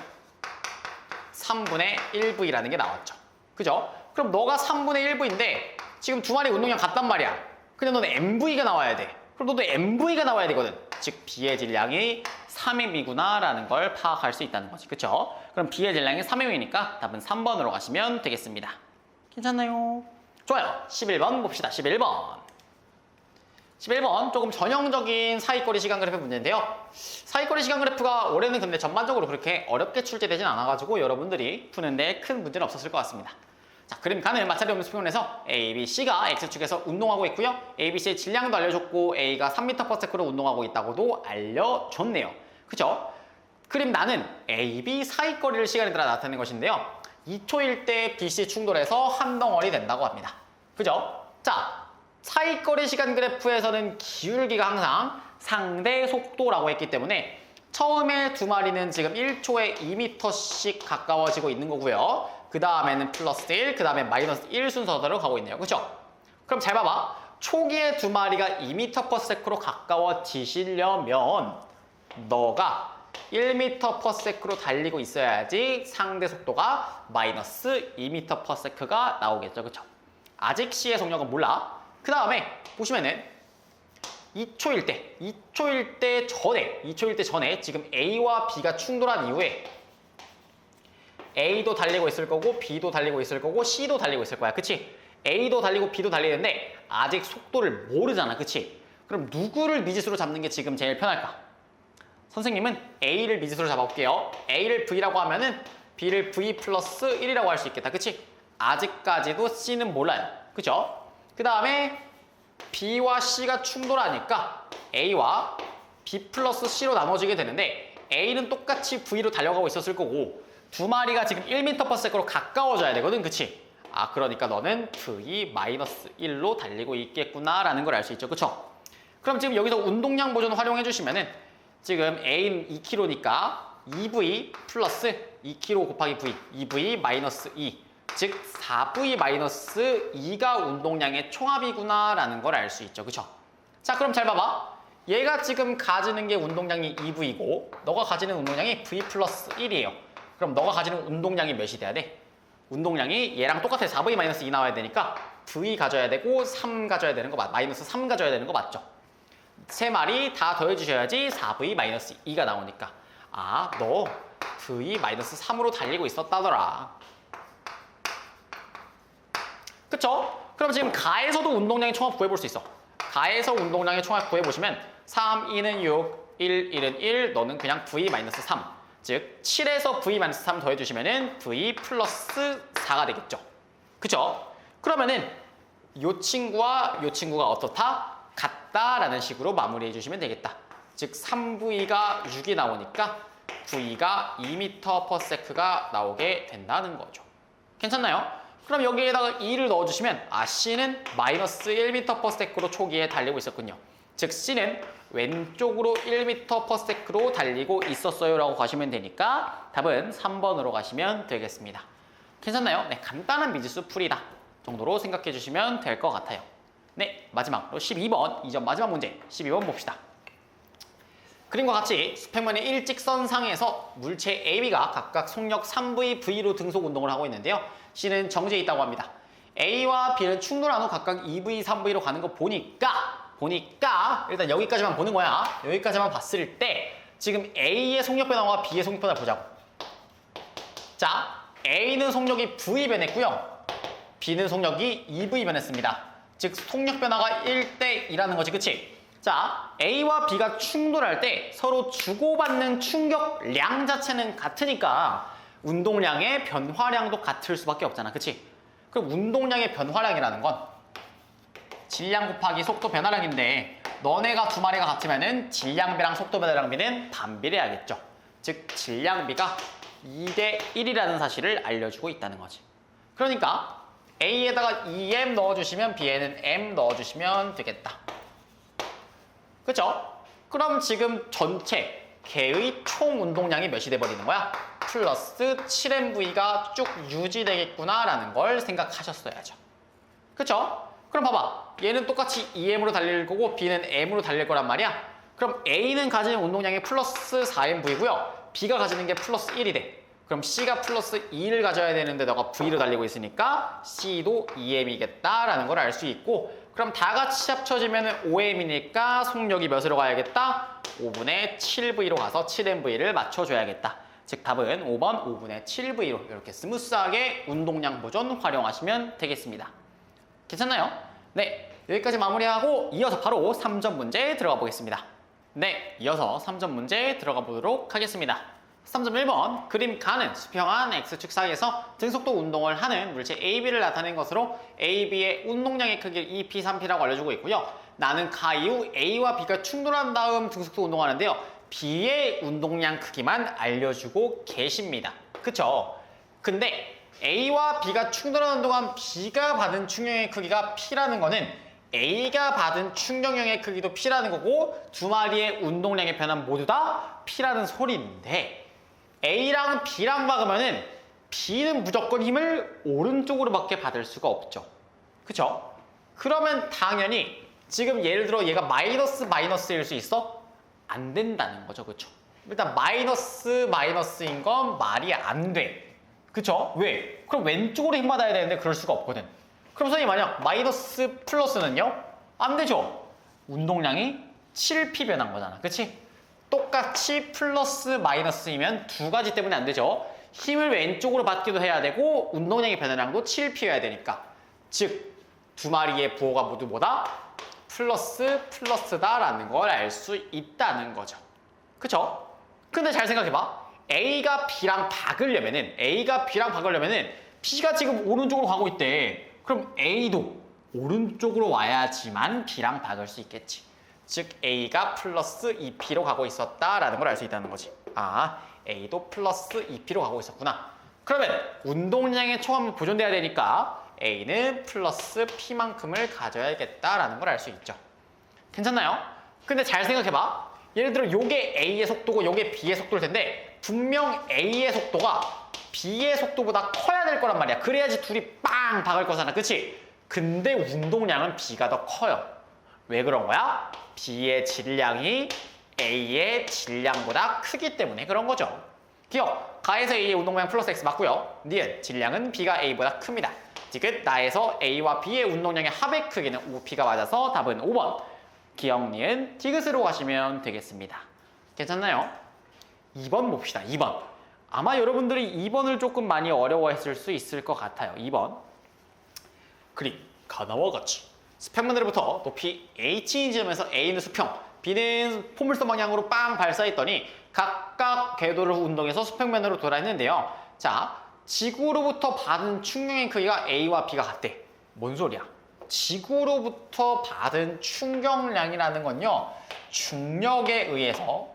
3분의 1V라는 게 나왔죠. 그죠? 그럼 너가 3분의 1V인데 지금 두 마리 운동량 같단 말이야. 근데 너는 MV가 나와야 돼. 그럼 너도 MV가 나와야 되거든. 즉 B의 질량이 3M이구나 라는 걸 파악할 수 있다는 거지. 그쵸? 그럼 B의 질량이 3M이니까 답은 3번으로 가시면 되겠습니다. 괜찮나요? 좋아요. 11번 봅시다. 11번 조금 전형적인 사이거리 시간 그래프 문제인데요. 사이거리 시간 그래프가 올해는 근데 전반적으로 그렇게 어렵게 출제되진 않아가지고 여러분들이 푸는데 큰 문제는 없었을 것 같습니다. 자, 그림 가는 마찰이 없는 수평원에서 A, B, C가 X축에서 운동하고 있고요. A, B, C의 질량도 알려줬고 A가 3m/s로 운동하고 있다고도 알려줬네요. 그죠? 그림 나는 A, B 사이거리를 시간에 따라 나타내는 것인데요. 2초일 때 B, C 충돌해서 한 덩어리 된다고 합니다. 그죠? 자, 하위거리 시간 그래프에서는 기울기가 항상 상대 속도라고 했기 때문에 처음에 두 마리는 지금 1초에 2m씩 가까워지고 있는 거고요. 그 다음에는 플러스 1, 그 다음에 마이너스 1 순서대로 가고 있네요. 그렇죠? 그럼 잘 봐봐. 초기에 두 마리가 2m/s로 가까워지시려면 너가 1m/s로 달리고 있어야지 상대 속도가 마이너스 2m/s가 나오겠죠. 그렇죠? 아직 C의 속력은 몰라. 그 다음에 보시면은 2초일 때 전에 지금 A와 B가 충돌한 이후에 A도 달리고 있을 거고 B도 달리고 있을 거고 C도 달리고 있을 거야. 그치? A도 달리고 B도 달리는데 아직 속도를 모르잖아. 그치? 그럼 누구를 미지수로 잡는 게 지금 제일 편할까? 선생님은 A를 미지수로 잡아볼게요. A를 V라고 하면은 B를 V 플러스 1이라고 할 수 있겠다. 그치? 아직까지도 C는 몰라요. 그쵸? 그 다음에 B와 C가 충돌하니까 A와 B 플러스 C로 나눠지게 되는데 A는 똑같이 V로 달려가고 있었을 거고 두 마리가 지금 1m/s로 가까워져야 되거든. 그치? 아, 그러니까 너는 V-1로 달리고 있겠구나 라는 걸 알 수 있죠. 그쵸? 그럼 지금 여기서 운동량 보존 활용해 주시면은 지금 A는 2kg니까 2V 플러스 2kg 곱하기 V, 2V-2 즉 4V-2가 운동량의 총합이구나 라는 걸 알 수 있죠. 그쵸? 자, 그럼 잘 봐봐. 얘가 지금 가지는 게 운동량이 2V고 너가 가지는 운동량이 V 플러스 1이에요. 그럼 너가 가지는 운동량이 몇이 돼야 돼? 운동량이 얘랑 똑같아. 4V-2 나와야 되니까 V 가져야 되고 3 가져야 되는 거 마이너스 3 가져야 되는 거 맞죠? 세 마리 다 더해주셔야지 4V-2가 나오니까 아, 너 V-3으로 달리고 있었다더라. 그쵸? 그럼 지금 가에서도 운동량의 총합 구해볼 수 있어. 가에서 운동량의 총합 구해보시면 3, 2는 6, 1, 1은 1, 너는 그냥 V-3. 즉 7에서 V-3 더해주시면은 V 플러스 4가 되겠죠. 그쵸? 그러면은 요 친구와 요 친구가 어떻다? 같다라는 식으로 마무리해 주시면 되겠다. 즉 3V가 6이 나오니까 V가 2m/s가 나오게 된다는 거죠. 괜찮나요? 그럼 여기에다가 2를 넣어주시면 아, C는 마이너스 1m/s로 초기에 달리고 있었군요. 즉 C는 왼쪽으로 1m/s로 달리고 있었어요 라고 가시면 되니까 답은 3번으로 가시면 되겠습니다. 괜찮나요? 네, 간단한 미지수 풀이다 정도로 생각해 주시면 될 것 같아요. 네, 마지막으로 12번, 이전 마지막 문제 12번 봅시다. 그림과 같이 수평면의 일직선상에서 물체 AB가 각각 속력 3V, V로 등속 운동을 하고 있는데요. C는 정지해 있다고 합니다. A와 B는 충돌한 후 각각 2V, 3V로 가는 거 보니까 일단 여기까지만 보는 거야. 여기까지만 봤을 때 지금 A의 속력 변화와 B의 속력 변화를 보자고. 자, A는 속력이 V 변했고요. B는 속력이 2V 변했습니다. 즉 속력 변화가 1대2라는 거지. 그치? 자, A와 B가 충돌할 때 서로 주고받는 충격량 자체는 같으니까 운동량의 변화량도 같을 수밖에 없잖아. 그치? 그럼 운동량의 변화량이라는 건 질량 곱하기 속도 변화량인데 너네가 두 마리가 같으면은 질량비랑 속도 변화량비는 반비례하겠죠. 즉 질량비가 2대1이라는 사실을 알려주고 있다는 거지. 그러니까 A에다가 2M 넣어주시면 B에는 M 넣어주시면 되겠다. 그쵸? 그럼 지금 전체 개의 총 운동량이 몇이 돼버리는 거야? 플러스 7MV가 쭉 유지되겠구나 라는 걸 생각하셨어야죠. 그쵸? 그럼 봐봐. 얘는 똑같이 2M으로 달릴 거고 B는 M으로 달릴 거란 말이야. 그럼 A는 가지는 운동량이 플러스 4MV고요. B가 가지는 게 플러스 1이 돼. 그럼 C가 플러스 2를 가져야 되는데 너가 V로 달리고 있으니까 C도 2M이겠다라는 걸 알 수 있고 그럼 다 같이 합쳐지면 5M이니까 속력이 몇으로 가야겠다? 5분의 7V로 가서 7MV를 맞춰줘야겠다. 즉 답은 5번 5분의 7V로 이렇게 스무스하게 운동량 보존 활용하시면 되겠습니다. 괜찮나요? 네, 여기까지 마무리하고 이어서 바로 3점 문제 들어가 보겠습니다. 네, 이어서 3점 문제 들어가 보도록 하겠습니다. 3.1번 그림 가는 수평한 X축 사이에서 등속도 운동을 하는 물체 AB를 나타낸 것으로 AB의 운동량의 크기를 2P, 3P라고 알려주고 있고요. 나는 가 이후 A와 B가 충돌한 다음 등속도 운동하는데요. B의 운동량 크기만 알려주고 계십니다. 그쵸? 근데 A와 B가 충돌하는 동안 B가 받은 충격의 크기가 P라는 거는 A가 받은 충격량의 크기도 P라는 거고 두 마리의 운동량의 변화는 모두 다 P라는 소리인데 A랑 B랑 박으면은 B는 무조건 힘을 오른쪽으로밖에 받을 수가 없죠. 그쵸? 그러면 당연히 지금 예를 들어 얘가 마이너스일 수 있어? 안 된다는 거죠. 그쵸? 일단 마이너스인 건 말이 안 돼. 그쵸? 왜? 그럼 왼쪽으로 힘 받아야 되는데 그럴 수가 없거든. 그럼 선생님 만약 마이너스 플러스는요? 안 되죠. 운동량이 7P 변한 거잖아. 그치? 똑같이 플러스 마이너스이면 두 가지 때문에 안 되죠. 힘을 왼쪽으로 받기도 해야 되고 운동량의 변화량도 7P여야 되니까. 즉, 두 마리의 부호가 모두 뭐다? 플러스다라는 걸 알 수 있다는 거죠. 그쵸? 근데 잘 생각해봐. A가 B랑 박으려면은 B가 지금 오른쪽으로 가고 있대. 그럼 A도 오른쪽으로 와야지만 B랑 박을 수 있겠지. 즉 A가 플러스 2P로 가고 있었다라는 걸 알 수 있다는 거지. 아, A도 플러스 2P로 가고 있었구나. 그러면 운동량의 총합은 보존돼야 되니까 A는 플러스 P만큼을 가져야겠다라는 걸 알 수 있죠. 괜찮나요? 근데 잘 생각해봐. 예를 들어 요게 A의 속도고 요게 B의 속도일 텐데 분명 A의 속도가 B의 속도보다 커야 될 거란 말이야. 그래야지 둘이 빵 박을 거잖아. 그치? 근데 운동량은 B가 더 커요. 왜 그런 거야? B의 질량이 A의 질량보다 크기 때문에 그런 거죠. 기억! 가에서 A의 운동량 플러스 X 맞고요. 니은 질량은 B가 A보다 큽니다. 지금 나에서 A와 B의 운동량의 합의 크기는 5P가 맞아서 답은 5번. 기억, 니은, 디귿으로 가시면 되겠습니다. 괜찮나요? 2번 봅시다. 2번. 아마 여러분들이 2번을 조금 많이 어려워했을 수 있을 것 같아요. 2번. 그림 가나와 같이 수평면으로부터 높이 H인 지점에서 A는 수평, B는 포물선 방향으로 빵 발사했더니 각각 궤도를 운동해서 수평면으로 돌아했는데요. 자, 지구로부터 받은 충격의 크기가 A와 B가 같대. 뭔 소리야? 지구로부터 받은 충격량이라는 건요. 중력에 의해서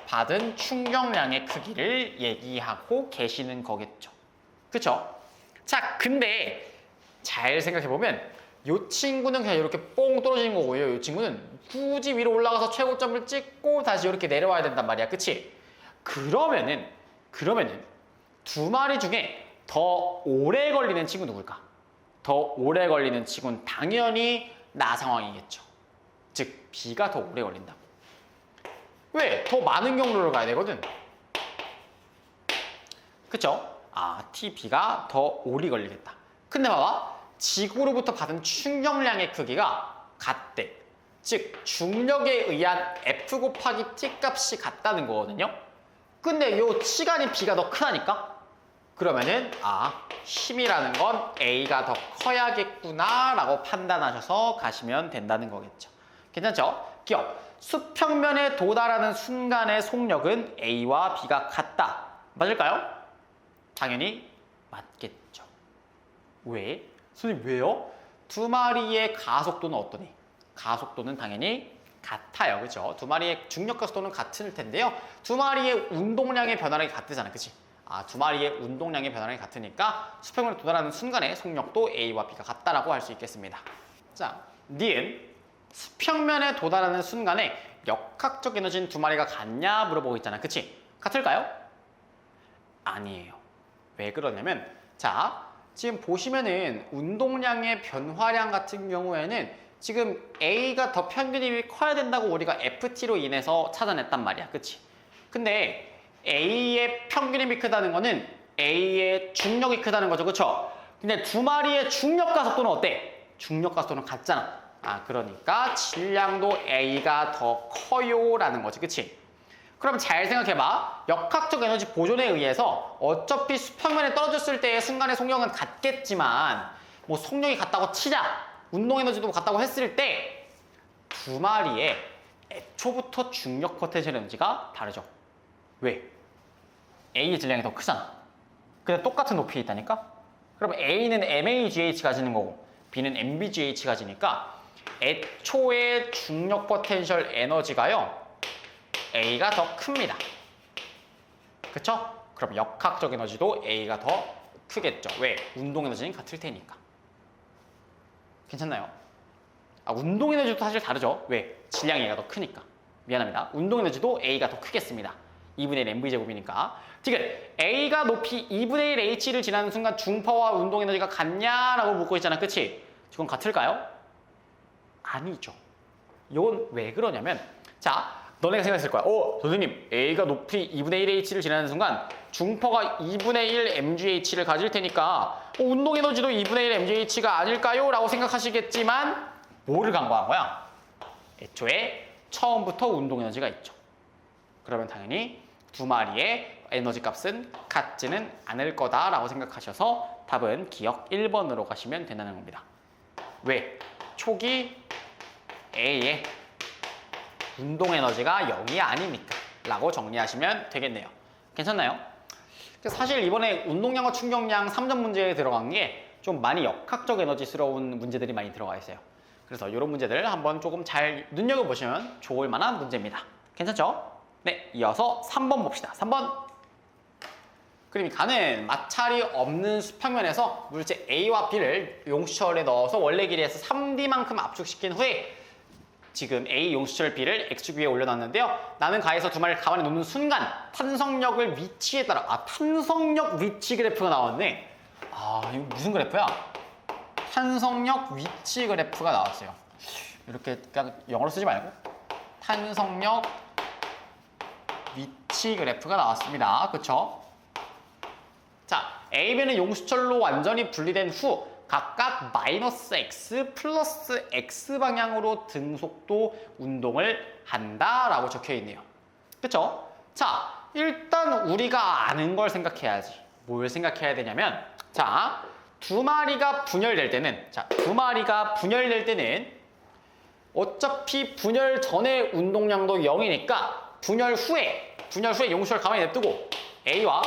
받은 충격량의 크기를 얘기하고 계시는 거겠죠. 그쵸? 자, 근데 잘 생각해보면 이 친구는 그냥 이렇게 뽕 떨어지는 거고요. 이 친구는 굳이 위로 올라가서 최고점을 찍고 다시 이렇게 내려와야 된단 말이야. 그치? 그러면은 두 마리 중에 더 오래 걸리는 친구 누굴까? 더 오래 걸리는 친구는 당연히 나 상황이겠죠. 즉 B가 더 오래 걸린다고. 왜? 더 많은 경로를 가야 되거든. 그쵸? 아, TB가 더 오래 걸리겠다. 근데 봐봐. 지구로부터 받은 충격량의 크기가 같대. 즉 중력에 의한 F 곱하기 T 값이 같다는 거거든요. 근데 요 시간이 B가 더 크다니까? 그러면은 힘이라는 건 A가 더 커야겠구나 라고 판단하셔서 가시면 된다는 거겠죠. 괜찮죠? 기억. 수평면에 도달하는 순간의 속력은 A와 B가 같다. 맞을까요? 당연히 맞겠죠. 왜? 선생님 왜요? 두 마리의 가속도는 어떠니? 가속도는 당연히 같아요. 그죠? 두 마리의 중력 가속도는 같을 텐데요. 두 마리의 운동량의 변화량이 같으잖아. 그치? 두 마리의 운동량의 변화량이 같으니까 수평면에 도달하는 순간의 속력도 A와 B가 같다라고 할 수 있겠습니다. 자, 니은 수평면에 도달하는 순간에 역학적 에너지는 두 마리가 같냐 물어보고 있잖아. 그치? 같을까요? 아니에요. 왜 그러냐면 자, 지금 보시면은 운동량의 변화량 같은 경우에는 지금 A가 더 평균 힘이 커야 된다고 우리가 FT로 인해서 찾아냈단 말이야. 그치? 근데 A의 평균 힘이 크다는 거는 A의 중력이 크다는 거죠. 그쵸? 근데 두 마리의 중력 가속도는 어때? 중력 가속도는 같잖아. 그러니까 질량도 A가 더 커요 라는 거지. 그치? 그럼 잘 생각해봐. 역학적 에너지 보존에 의해서 어차피 수평면에 떨어졌을 때의 순간의 속력은 같겠지만 뭐 속력이 같다고 치자. 운동 에너지도 같다고 했을 때 두 마리의 애초부터 중력 포텐셜 에너지가 다르죠. 왜? A의 질량이 더 크잖아. 근데 똑같은 높이에 있다니까? 그럼 A는 MAGH 가지는 거고 B는 MBGH 가지니까 애초의 중력 포텐셜 에너지가요. A가 더 큽니다. 그쵸? 그럼 역학적 에너지도 A가 더 크겠죠. 왜? 운동 에너지는 같을 테니까. 괜찮나요? 운동 에너지도 사실 다르죠. 왜? 질량이 A가 더 크니까. 미안합니다. 운동 에너지도 A가 더 크겠습니다. 2분의 1 mv제곱이니까. 지금 A가 높이 2분의 1 h를 지나는 순간 중파와 운동 에너지가 같냐라고 묻고 있잖아. 그치? 이건 같을까요? 아니죠. 이건 왜 그러냐면, 자, 너네가 생각했을 거야. 선생님, A가 높이 2분의 1 h를 지나는 순간 중파가 2분의 1 mgh를 가질 테니까 운동 에너지도 2분의 1 mgh가 아닐까요? 라고 생각하시겠지만 뭐를 간과한 거야? 애초에 처음부터 운동 에너지가 있죠. 그러면 당연히 두 마리의 에너지 값은 같지는 않을 거다라고 생각하셔서 답은 기억 1번으로 가시면 된다는 겁니다. 왜? 초기 A의 운동 에너지가 0이 아닙니까? 라고 정리하시면 되겠네요. 괜찮나요? 사실 이번에 운동량과 충격량 3점 문제에 들어간 게 좀 많이 역학적 에너지스러운 문제들이 많이 들어가 있어요. 그래서 이런 문제들 한번 조금 잘 눈여겨보시면 좋을 만한 문제입니다. 괜찮죠? 네, 이어서 3번 봅시다. 3번. 그림이 가는 마찰이 없는 수평면에서 물체 A와 B를 용수철에 넣어서 원래 길이에서 3D만큼 압축시킨 후에 지금 A 용수철 B를 X축 위에 올려놨는데요. 나는 가에서 두 마리를 가만히 놓는 순간 탄성력을 위치에 따라 탄성력 위치 그래프가 나왔네. 이거 무슨 그래프야? 탄성력 위치 그래프가 나왔어요. 이렇게 그냥 영어로 쓰지 말고 탄성력 위치 그래프가 나왔습니다. 그쵸? 자, A, B는 용수철로 완전히 분리된 후 각각 마이너스 X 플러스 X 방향으로 등속도 운동을 한다라고 적혀 있네요. 그쵸? 자, 일단 우리가 아는 걸 생각해야지. 뭘 생각해야 되냐면, 자, 두 마리가 분열될 때는, 어차피 분열 전에 운동량도 0이니까 분열 후에 용수철 가만히 냅두고 A와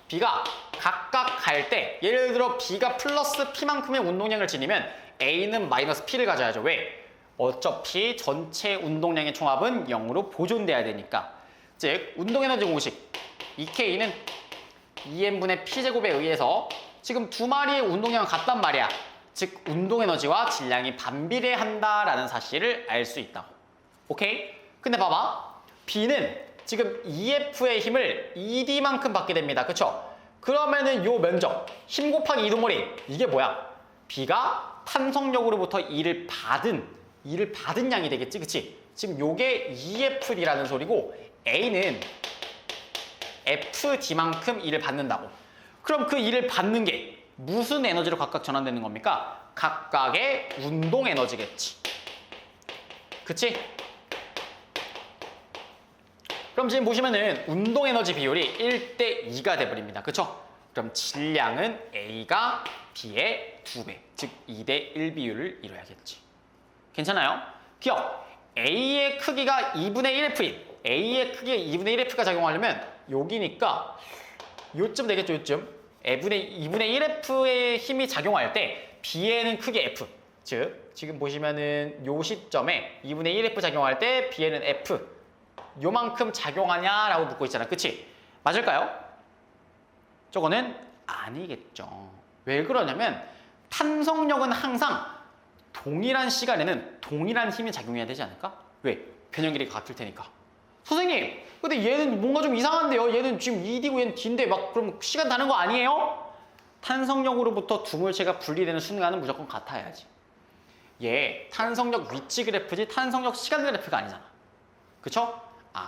B가 각각 갈 때, 예를 들어 B가 플러스 P만큼의 운동량을 지니면 A는 마이너스 P를 가져야죠. 왜? 어차피 전체 운동량의 총합은 0으로 보존돼야 되니까. 즉, 운동에너지 공식 EK는 2n분의 P제곱에 의해서 지금 두 마리의 운동량은 같단 말이야. 즉, 운동에너지와 질량이 반비례한다라는 사실을 알 수 있다고. 오케이? 근데 봐봐. B는 지금 EF의 힘을 ED만큼 받게 됩니다. 그쵸? 그러면은 요 면적, 힘 곱하기 이동거리, 이게 뭐야? B가 탄성력으로부터 E를 받은 양이 되겠지, 그치? 지금 요게 EFD라는 소리고 A는 FD만큼 E를 받는다고. 그럼 그 E를 받는 게 무슨 에너지로 각각 전환되는 겁니까? 각각의 운동 에너지겠지. 그치? 그럼 지금 보시면은 운동 에너지 비율이 1대 2가 돼버립니다. 그쵸? 그럼 질량은 A가 B의 2배, 즉 2대 1 비율을 이뤄야겠지. 괜찮아요? 기억! A의 크기가 2분의 1F인 A의 크기가 2분의 1F가 작용하려면 여기니까 요쯤 되겠죠, 요쯤. 2분의 1F의 힘이 작용할 때 B에는 크게 F, 즉 지금 보시면은 요 시점에 2분의 1F 작용할 때 B에는 F 요만큼 작용하냐라고 묻고 있잖아. 그치? 맞을까요? 저거는 아니겠죠. 왜 그러냐면 탄성력은 항상 동일한 시간에는 동일한 힘이 작용해야 되지 않을까? 왜? 변형 길이가 같을 테니까. 선생님, 근데 얘는 뭔가 좀 이상한데요? 얘는 지금 2D고 얘는 D인데 막 그럼 시간 다른 거 아니에요? 탄성력으로부터 두 물체가 분리되는 순간은 무조건 같아야지. 얘 탄성력 위치 그래프지 탄성력 시간 그래프가 아니잖아. 그쵸?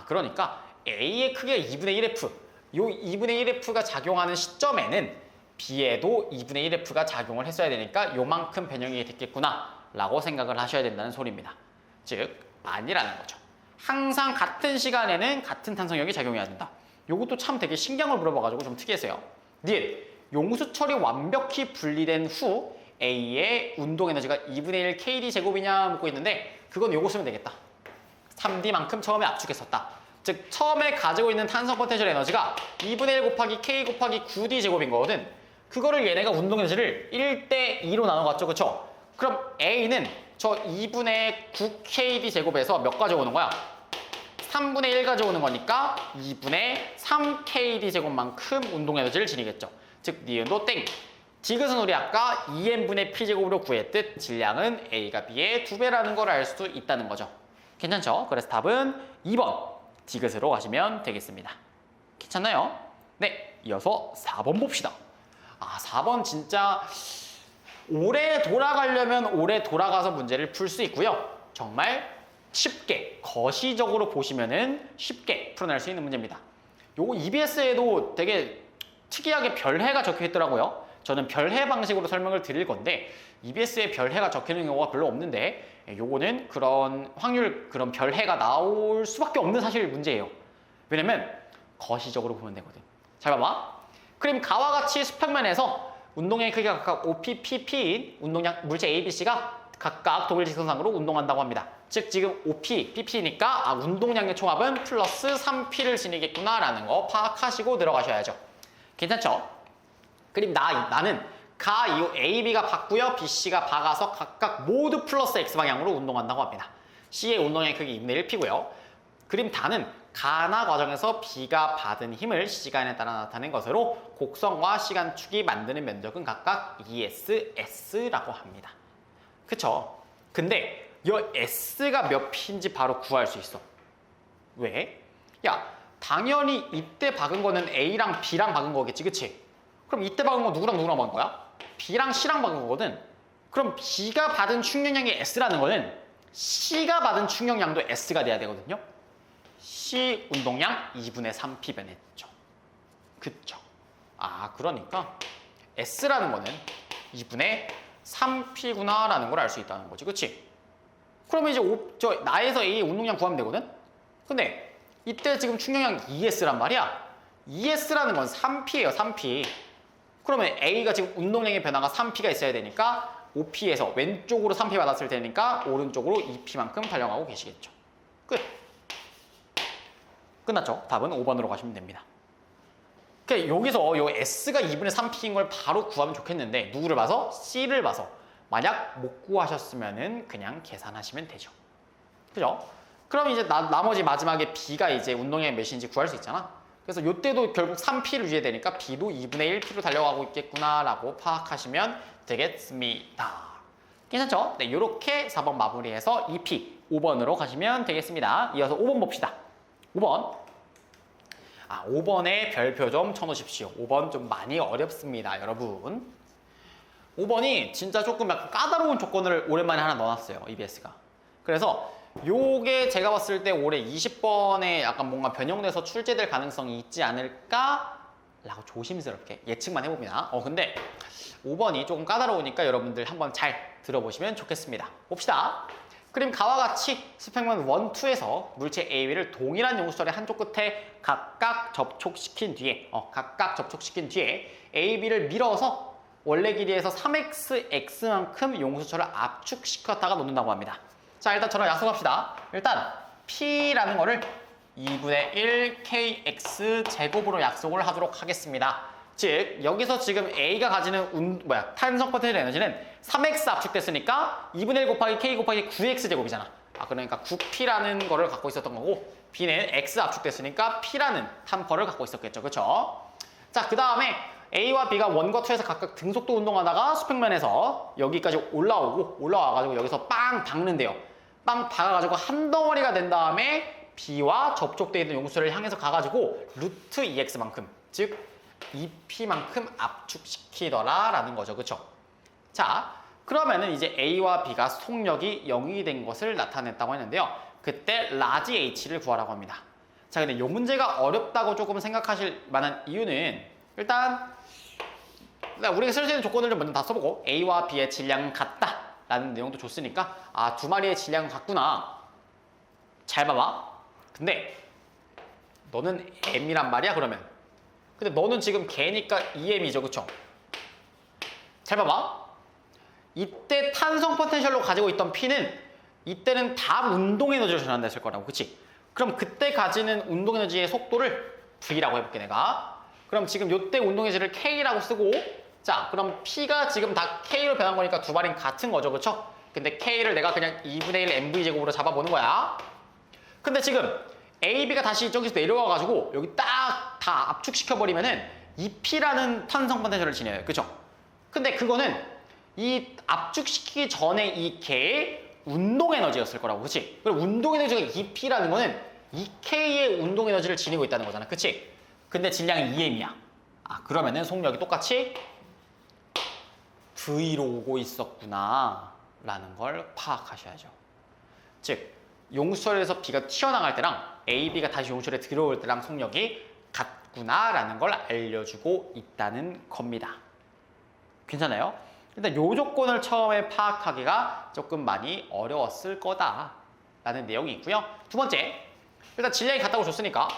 그러니까 A의 크기가 2분의 1F, 요 2분의 1F가 작용하는 시점에는 B에도 2분의 1F가 작용을 했어야 되니까 요만큼 변형이 됐겠구나 라고 생각을 하셔야 된다는 소리입니다. 즉, 아니라는 거죠. 항상 같은 시간에는 같은 탄성력이 작용해야 된다. 요것도 참 되게 신기한 걸 물어봐가지고 좀 특이했어요. 용수철이 완벽히 분리된 후 A의 운동 에너지가 2분의 1 KD 제곱이냐 묻고 있는데 그건 요거 쓰면 되겠다. 3D만큼 처음에 압축했었다. 즉 처음에 가지고 있는 탄성 포텐셜 에너지가 2분의 1 곱하기 K 곱하기 9D 제곱인 거거든. 그거를 얘네가 운동 에너지를 1대 2로 나눠갔죠. 그쵸? 그럼 A는 저 2분의 9KD 제곱에서 몇 가져오는 거야? 3분의 1 가져오는 거니까 2분의 3KD 제곱만큼 운동 에너지를 지니겠죠. 즉 니은도 땡. 디귿은 우리 아까 2n분의 p제곱으로 구했듯 질량은 a가 b의 2배라는 걸 알 수 있다는 거죠. 괜찮죠? 그래서 답은 2번 디귿으로 가시면 되겠습니다. 괜찮나요? 네, 이어서 4번 봅시다. 4번 진짜 오래 돌아가려면 오래 돌아가서 문제를 풀 수 있고요. 정말 쉽게, 거시적으로 보시면은 쉽게 풀어낼 수 있는 문제입니다. 요거 EBS에도 되게 특이하게 별해가 적혀 있더라고요. 저는 별해 방식으로 설명을 드릴 건데 EBS에 별해가 적혀 있는 경우가 별로 없는데 요거는 그런 확률, 그런 별해가 나올 수밖에 없는 사실 문제예요. 왜냐면 거시적으로 보면 되거든. 잘 봐봐. 그럼 가와 같이 수평면에서 운동량의 크기가 각각 OP, PP인 운동량 물체 A, B, C가 각각 동일직선상으로 운동한다고 합니다. 즉 지금 OP, PP니까 운동량의 총합은 플러스 3P를 지니겠구나라는 거 파악하시고 들어가셔야죠. 괜찮죠? 그럼 나는 가 A, B가 받고요. B, C가 박아서 각각 모두 플러스 X방향으로 운동한다고 합니다. C의 운동량의 크기 2분의 1P고요. 그림 다는 가나 과정에서 B가 받은 힘을 시간에 따라 나타낸 것으로 곡선과 시간축이 만드는 면적은 각각 ES, S라고 합니다. 그쵸? 근데 이 S가 몇 P인지 바로 구할 수 있어. 왜? 야, 당연히 이때 박은 거는 A랑 B랑 박은 거겠지, 그치? 그럼 이때 박은 거 누구랑 박은 거야? B랑 C랑 박은 거거든. 그럼 B가 받은 충격량이 S라는 거는 C가 받은 충격량도 S가 돼야 되거든요. C 운동량 2분의 3P 변했죠. 그쵸? 그러니까 S라는 거는 2분의 3P구나 라는 걸 알 수 있다는 거지. 그치? 그러면 이제 나에서 A 운동량 구하면 되거든? 근데 이때 지금 충격량 ES란 말이야. ES라는 건 3P예요, 3P. 그러면 A가 지금 운동량의 변화가 3P가 있어야 되니까 OP에서 왼쪽으로 3P 받았을 테니까 오른쪽으로 2P만큼 달려가고 계시겠죠. 끝. 끝났죠? 답은 5번으로 가시면 됩니다. 그러니까 여기서 요 S가 2분의 3P인 걸 바로 구하면 좋겠는데 누구를 봐서? C를 봐서. 만약 못 구하셨으면은 그냥 계산하시면 되죠. 그죠? 그럼 이제 나머지 마지막에 B가 이제 운동량이 몇인지 구할 수 있잖아. 그래서 이때도 결국 3P를 유지해야 되니까 B도 2분의 1P로 달려가고 있겠구나라고 파악하시면 되겠습니다. 괜찮죠? 네, 이렇게 4번 마무리해서 2P, 5번으로 가시면 되겠습니다. 이어서 5번 봅시다. 5번. 5번에 별표 좀 쳐놓으십시오. 5번 좀 많이 어렵습니다, 여러분. 5번이 진짜 조금 약간 까다로운 조건을 오랜만에 하나 넣어놨어요, EBS가. 그래서 요게 제가 봤을 때 올해 20번에 약간 뭔가 변형돼서 출제될 가능성이 있지 않을까? 라고 조심스럽게 예측만 해봅니다. 근데 5번이 조금 까다로우니까 여러분들 한번 잘 들어보시면 좋겠습니다. 봅시다. 그림 가와 같이 수평면 1, 2에서 물체 A, B를 동일한 용수철의 한쪽 끝에 각각 접촉시킨 뒤에 A, B를 밀어서 원래 길이에서 3x만큼 용수철을 압축시켰다가 놓는다고 합니다. 자, 일단 저랑 약속합시다. 일단 P라는 거를 2분의 1 kx 제곱으로 약속을 하도록 하겠습니다. 즉 여기서 지금 A가 가지는 탄성 포텐셜 에너지는 3x 압축됐으니까 2분의 1 곱하기 k 곱하기 9x 제곱이잖아. 그러니까 9p라는 거를 갖고 있었던 거고 B는 x 압축됐으니까 p라는 탄퍼를 갖고 있었겠죠. 그쵸? 자, 그 다음에 A와 B가 1과 2에서 각각 등속도 운동하다가 수평면에서 여기까지 올라와가지고 여기서 빵 박는데요. 빵 박아가지고 한 덩어리가 된 다음에 B와 접촉되어 있는 용수를 향해서 가가지고 루트 2x만큼 즉 2p만큼 압축시키더라 라는 거죠. 그쵸? 자, 그러면은 이제 A와 B가 속력이 0이 된 것을 나타냈다고 했는데요. 그때 라지 H를 구하라고 합니다. 자, 근데 이 문제가 어렵다고 조금 생각하실 만한 이유는 일단 우리가 쓸 수 있는 조건을 좀 먼저 다 써보고 A와 B의 질량은 같다 라는 내용도 줬으니까 두 마리의 질량은 같구나. 잘 봐봐. 근데 너는 M이란 말이야 그러면. 근데 너는 지금 개니까 2M이죠. 그쵸? 잘 봐봐. 이때 탄성 포텐셜로 가지고 있던 P는 이때는 다 운동 에너지로 전환됐을 거라고. 그치? 그럼 그때 가지는 운동 에너지의 속도를 V라고 해볼게 내가. 그럼 지금 이때 운동 에너지를 K라고 쓰고 자, 그럼 P가 지금 다 K로 변한 거니까 두 마리는 같은 거죠. 그쵸? 근데 K를 내가 그냥 2분의 1 MV제곱으로 잡아보는 거야. 근데 지금 A, B가 다시 저기서 내려와가지고 여기 딱 다 압축시켜버리면은 2P라는 탄성 포텐셜을 지녀요. 그쵸? 근데 그거는 이 압축시키기 전에 이 K의 운동 에너지였을 거라고, 그치? 그리고 운동 에너지가 2P라는 거는 2K의 운동 에너지를 지니고 있다는 거잖아, 그치? 근데 질량이 2M이야. 그러면은 속력이 똑같이 V로 오고 있었구나 라는 걸 파악하셔야죠. 즉, 용수철에서 B가 튀어나갈 때랑 AB가 다시 용수철에 들어올 때랑 속력이 같구나 라는 걸 알려주고 있다는 겁니다. 괜찮아요? 일단 이 조건을 처음에 파악하기가 조금 많이 어려웠을 거다 라는 내용이 있고요. 두 번째, 일단 질량이 같다고 줬으니까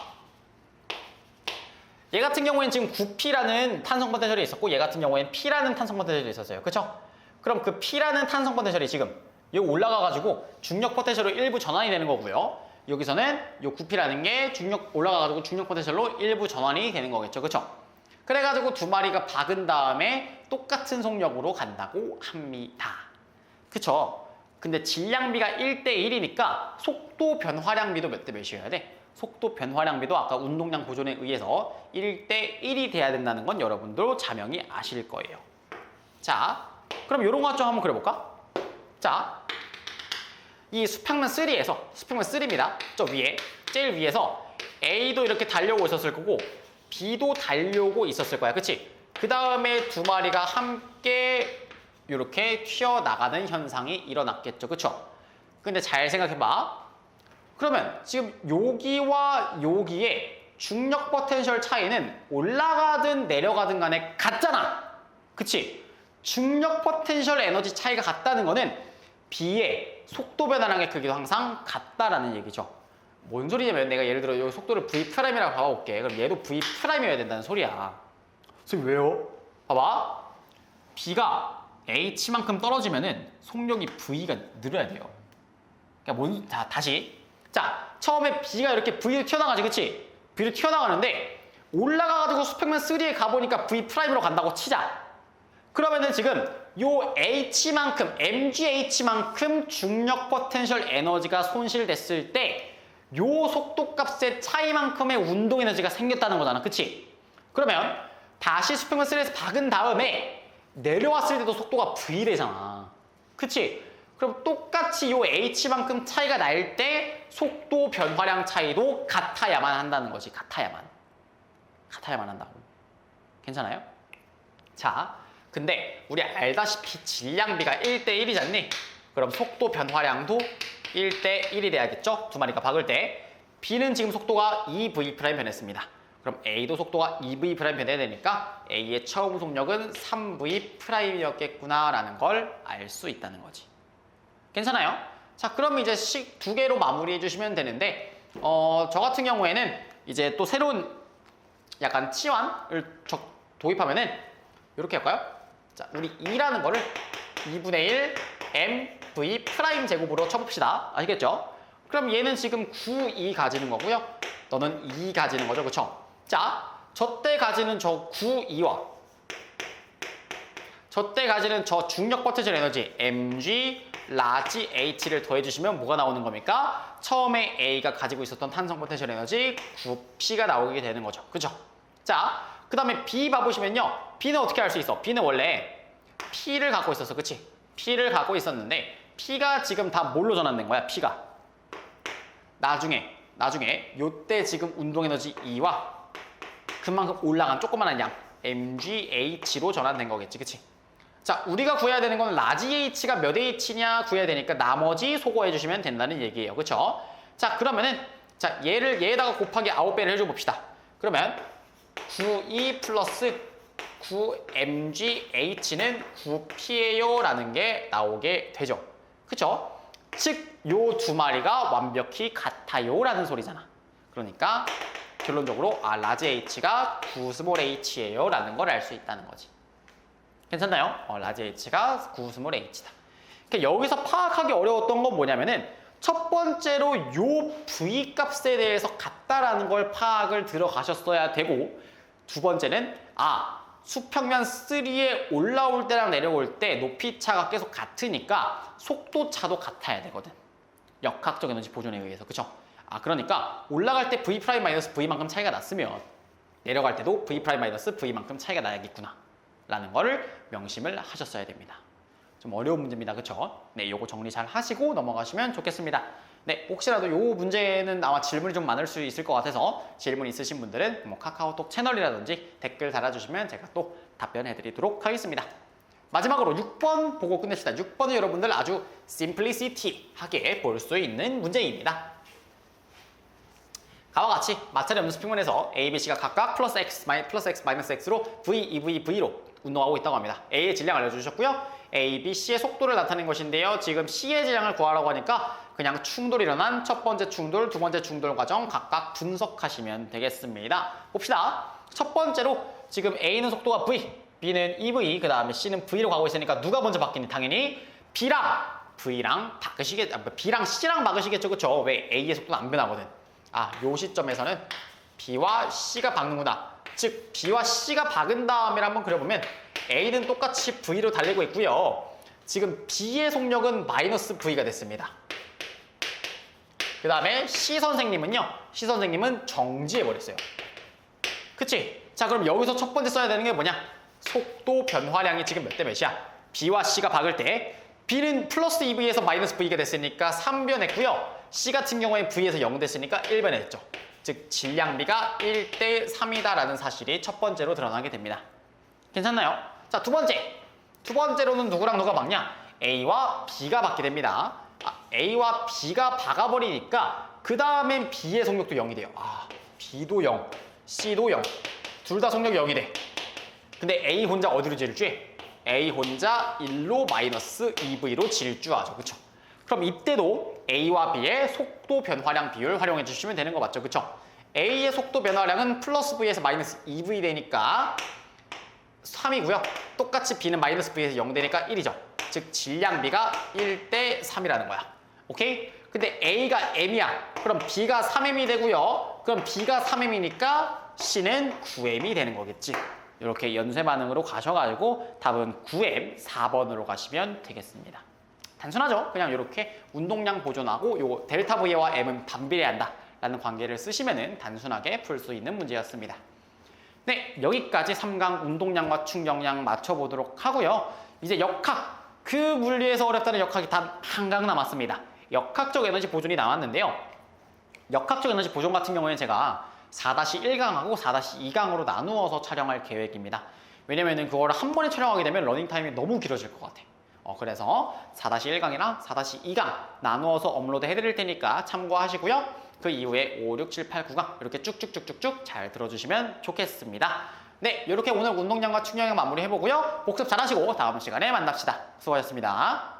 얘 같은 경우에는 지금 9P라는 탄성 포텐셜이 있었고 얘 같은 경우에는 P라는 탄성 포텐셜이 있었어요. 그쵸? 그럼 그 P라는 탄성 포텐셜이 지금 여기 올라가가지고 중력 포텐셜로 일부 전환이 되는 거고요. 여기서는 이 9P라는 게 중력 올라가가지고 중력 포텐셜로 일부 전환이 되는 거겠죠. 그쵸? 그래가지고 두 마리가 박은 다음에 똑같은 속력으로 간다고 합니다. 그쵸? 근데 질량비가 1대1이니까 속도 변화량비도 몇 대 몇이어야 돼? 속도 변화량비도 아까 운동량 보존에 의해서 1대1이 돼야 된다는 건 여러분도 자명히 아실 거예요. 자, 그럼 이런 것 좀 한번 그려볼까? 자, 이 수평면 3에서, 수평면 3입니다. 저 위에, 제일 위에서 A도 이렇게 달려오고 있었을 거고 B도 달려오고 있었을 거야. 그치? 그 다음에 두 마리가 함께 이렇게 튀어나가는 현상이 일어났겠죠. 그쵸? 근데 잘 생각해봐. 그러면 지금 여기와 여기에 중력 포텐셜 차이는 올라가든 내려가든 간에 같잖아. 그치? 중력 포텐셜 에너지 차이가 같다는 거는 B의 속도 변화량의 크기도 항상 같다라는 얘기죠. 뭔 소리냐면 내가 예를 들어 여기 속도를 V'이라고 봐볼게. 그럼 얘도 V'이어야 된다는 소리야. 선생님 왜요? 봐봐. B가 H만큼 떨어지면은 속력이 V가 늘어야 돼요. 그러니까 자, 다시. 자, 처음에 B가 이렇게 V로 튀어나가지, 그치? V로 튀어나가는데 올라가가지고 수평면 3에 가보니까 V'으로 간다고 치자. 그러면은 지금 요 H만큼, mgH만큼 중력 포텐셜 에너지가 손실됐을 때 요 속도값의 차이만큼의 운동 에너지가 생겼다는 거잖아. 그치? 그러면 다시 수평면 3에서 박은 다음에 내려왔을 때도 속도가 V래잖아. 그치? 그럼 똑같이 요 H만큼 차이가 날 때 속도 변화량 차이도 같아야만 한다는 거지. 같아야만 한다고. 괜찮아요? 자, 근데 우리 알다시피 질량비가 1대1이잖니? 그럼 속도 변화량도 1대1이 돼야겠죠? 두 마리가 박을 때. B는 지금 속도가 2V' 변했습니다. 그럼 A도 속도가 2V' 변해야 되니까 A의 처음 속력은 3V' 라는 걸 알 수 있다는 거지. 괜찮아요? 자, 그럼 이제 두 개로 마무리해 주시면 되는데 저 같은 경우에는 이제 또 새로운 약간 치환을 도입하면은 이렇게 할까요? 자, 우리 2라는 거를 2분의 1 mv 프라임 제곱으로 쳐봅시다. 아시겠죠? 그럼 얘는 지금 9, 2 가지는 거고요. 너는 2 가지는 거죠. 그쵸? 자, 저때 가지는 저 9, 2와 저때 가지는 저 중력 포텐셜 에너지 mg 라지 h를 더해주시면 뭐가 나오는 겁니까? 처음에 A가 가지고 있었던 탄성 포텐셜 에너지 9P가 나오게 되는 거죠. 그죠? 자, 그 다음에 B 봐보시면요. B는 어떻게 알 수 있어? B는 원래 P를 갖고 있었어. 그치? P를 갖고 있었는데 P가 지금 다 뭘로 전환된 거야? P가. 나중에 요때 지금 운동 에너지 E와 그만큼 올라간 조그만한 양 mgH로 전환된 거겠지. 그치? 자, 우리가 구해야 되는 건 라지 H가 몇 H냐 구해야 되니까 나머지 소거해 주시면 된다는 얘기예요. 그쵸? 자, 그러면은 자, 얘에다가 곱하기 9배를 해줘 봅시다. 그러면 9E 플러스 9mgH는 9P예요 라는 게 나오게 되죠. 그쵸? 즉, 요 두 마리가 완벽히 같아요 라는 소리잖아. 그러니까 결론적으로 라지 H가 9스몰 H예요 라는 걸 알 수 있다는 거지. 괜찮나요? 라지 H가 9스몰 H다. 그러니까 여기서 파악하기 어려웠던 건 뭐냐면은 첫 번째로 요 V 값에 대해서 같다라는 걸 파악을 들어가셨어야 되고 두 번째는 수평면 3에 올라올 때랑 내려올 때 높이 차가 계속 같으니까 속도 차도 같아야 되거든. 역학적 에너지 보존에 의해서. 그쵸? 그러니까 올라갈 때 V'-V만큼 차이가 났으면 내려갈 때도 V'-V만큼 차이가 나야겠구나. 라는 거를 명심을 하셨어야 됩니다. 좀 어려운 문제입니다. 그쵸? 네, 요거 정리 잘 하시고 넘어가시면 좋겠습니다. 네, 혹시라도 요 문제는 아마 질문이 좀 많을 수 있을 것 같아서 질문 있으신 분들은 뭐 카카오톡 채널이라든지 댓글 달아주시면 제가 또 답변해 드리도록 하겠습니다. 마지막으로 6번 보고 끝냅시다. 6번은 여러분들 아주 심플리시티하게 볼 수 있는 문제입니다. 가와 같이 마찰이 없는 수평면에서 A, B, C가 각각 플러스 X, 마이너스 X로 V, EV, V로 운동하고 있다고 합니다. A의 질량 알려주셨고요. A, B, C의 속도를 나타낸 것인데요. 지금 C의 질량을 구하라고 하니까 그냥 충돌이 일어난 첫 번째 충돌, 두 번째 충돌 과정 각각 분석하시면 되겠습니다. 봅시다. 첫 번째로 지금 A는 속도가 V, B는 EV, 그 다음에 C는 V로 가고 있으니까 누가 먼저 바뀌니? 당연히 B랑 V랑 B랑 C랑 바꾸시겠죠. 그쵸? 왜? A의 속도는 안 변하거든. 요 시점에서는 B와 C가 박는구나. 즉, B와 C가 박은 다음에 한번 그려보면 A는 똑같이 V로 달리고 있고요. 지금 B의 속력은 마이너스 V가 됐습니다. 그 다음에 C 선생님은 정지해버렸어요. 그치? 자, 그럼 여기서 첫 번째 써야 되는 게 뭐냐? 속도 변화량이 지금 몇 대 몇이야? B와 C가 박을 때 B는 플러스 2V에서 마이너스 V가 됐으니까 3변했고요. C 같은 경우에 V에서 0 됐으니까 1변했죠. 즉 질량비가 1대 3이다라는 사실이 첫 번째로 드러나게 됩니다. 괜찮나요? 자, 두 번째로는 누구랑 누가 박냐? A와 B가 박게 됩니다. A와 B가 박아버리니까 그 다음엔 B의 속력도 0이 돼요. B도 0, C도 0. 둘 다 속력이 0이 돼. 근데 A 혼자 어디로 질주해? A 혼자 1로 마이너스 2V로 질주하죠. 그쵸? 그럼 이때도 A와 B의 속도 변화량 비율 활용해 주시면 되는 거 맞죠? 그쵸? A의 속도 변화량은 플러스 V에서 마이너스 2V 되니까 3이고요. 똑같이 B는 마이너스 V에서 0 되니까 1이죠. 즉 질량비가 1대 3이라는 거야. 오케이? 근데 A가 M이야. 그럼 B가 3M이 되고요. 그럼 B가 3M이니까 C는 9M이 되는 거겠지. 이렇게 연쇄 반응으로 가셔가지고 답은 9M 4번으로 가시면 되겠습니다. 단순하죠? 그냥 이렇게 운동량 보존하고 요 델타 V와 M은 반비례한다 라는 관계를 쓰시면은 단순하게 풀 수 있는 문제였습니다. 네, 여기까지 3강 운동량과 충격량 맞춰보도록 하고요. 이제 역학, 그 물리에서 어렵다는 역학이 단 한 강 남았습니다. 역학적 에너지 보존이 나왔는데요. 역학적 에너지 보존 같은 경우에는 제가 4-1강하고 4-2강으로 나누어서 촬영할 계획입니다. 왜냐면은 그거를 한 번에 촬영하게 되면 러닝타임이 너무 길어질 것 같아. 그래서 4-1강이랑 4-2강 나누어서 업로드 해드릴 테니까 참고하시고요. 그 이후에 5, 6, 7, 8, 9강 이렇게 쭉쭉쭉쭉쭉 잘 들어주시면 좋겠습니다. 네, 이렇게 오늘 운동량과 충격량 마무리 해보고요. 복습 잘하시고 다음 시간에 만납시다. 수고하셨습니다.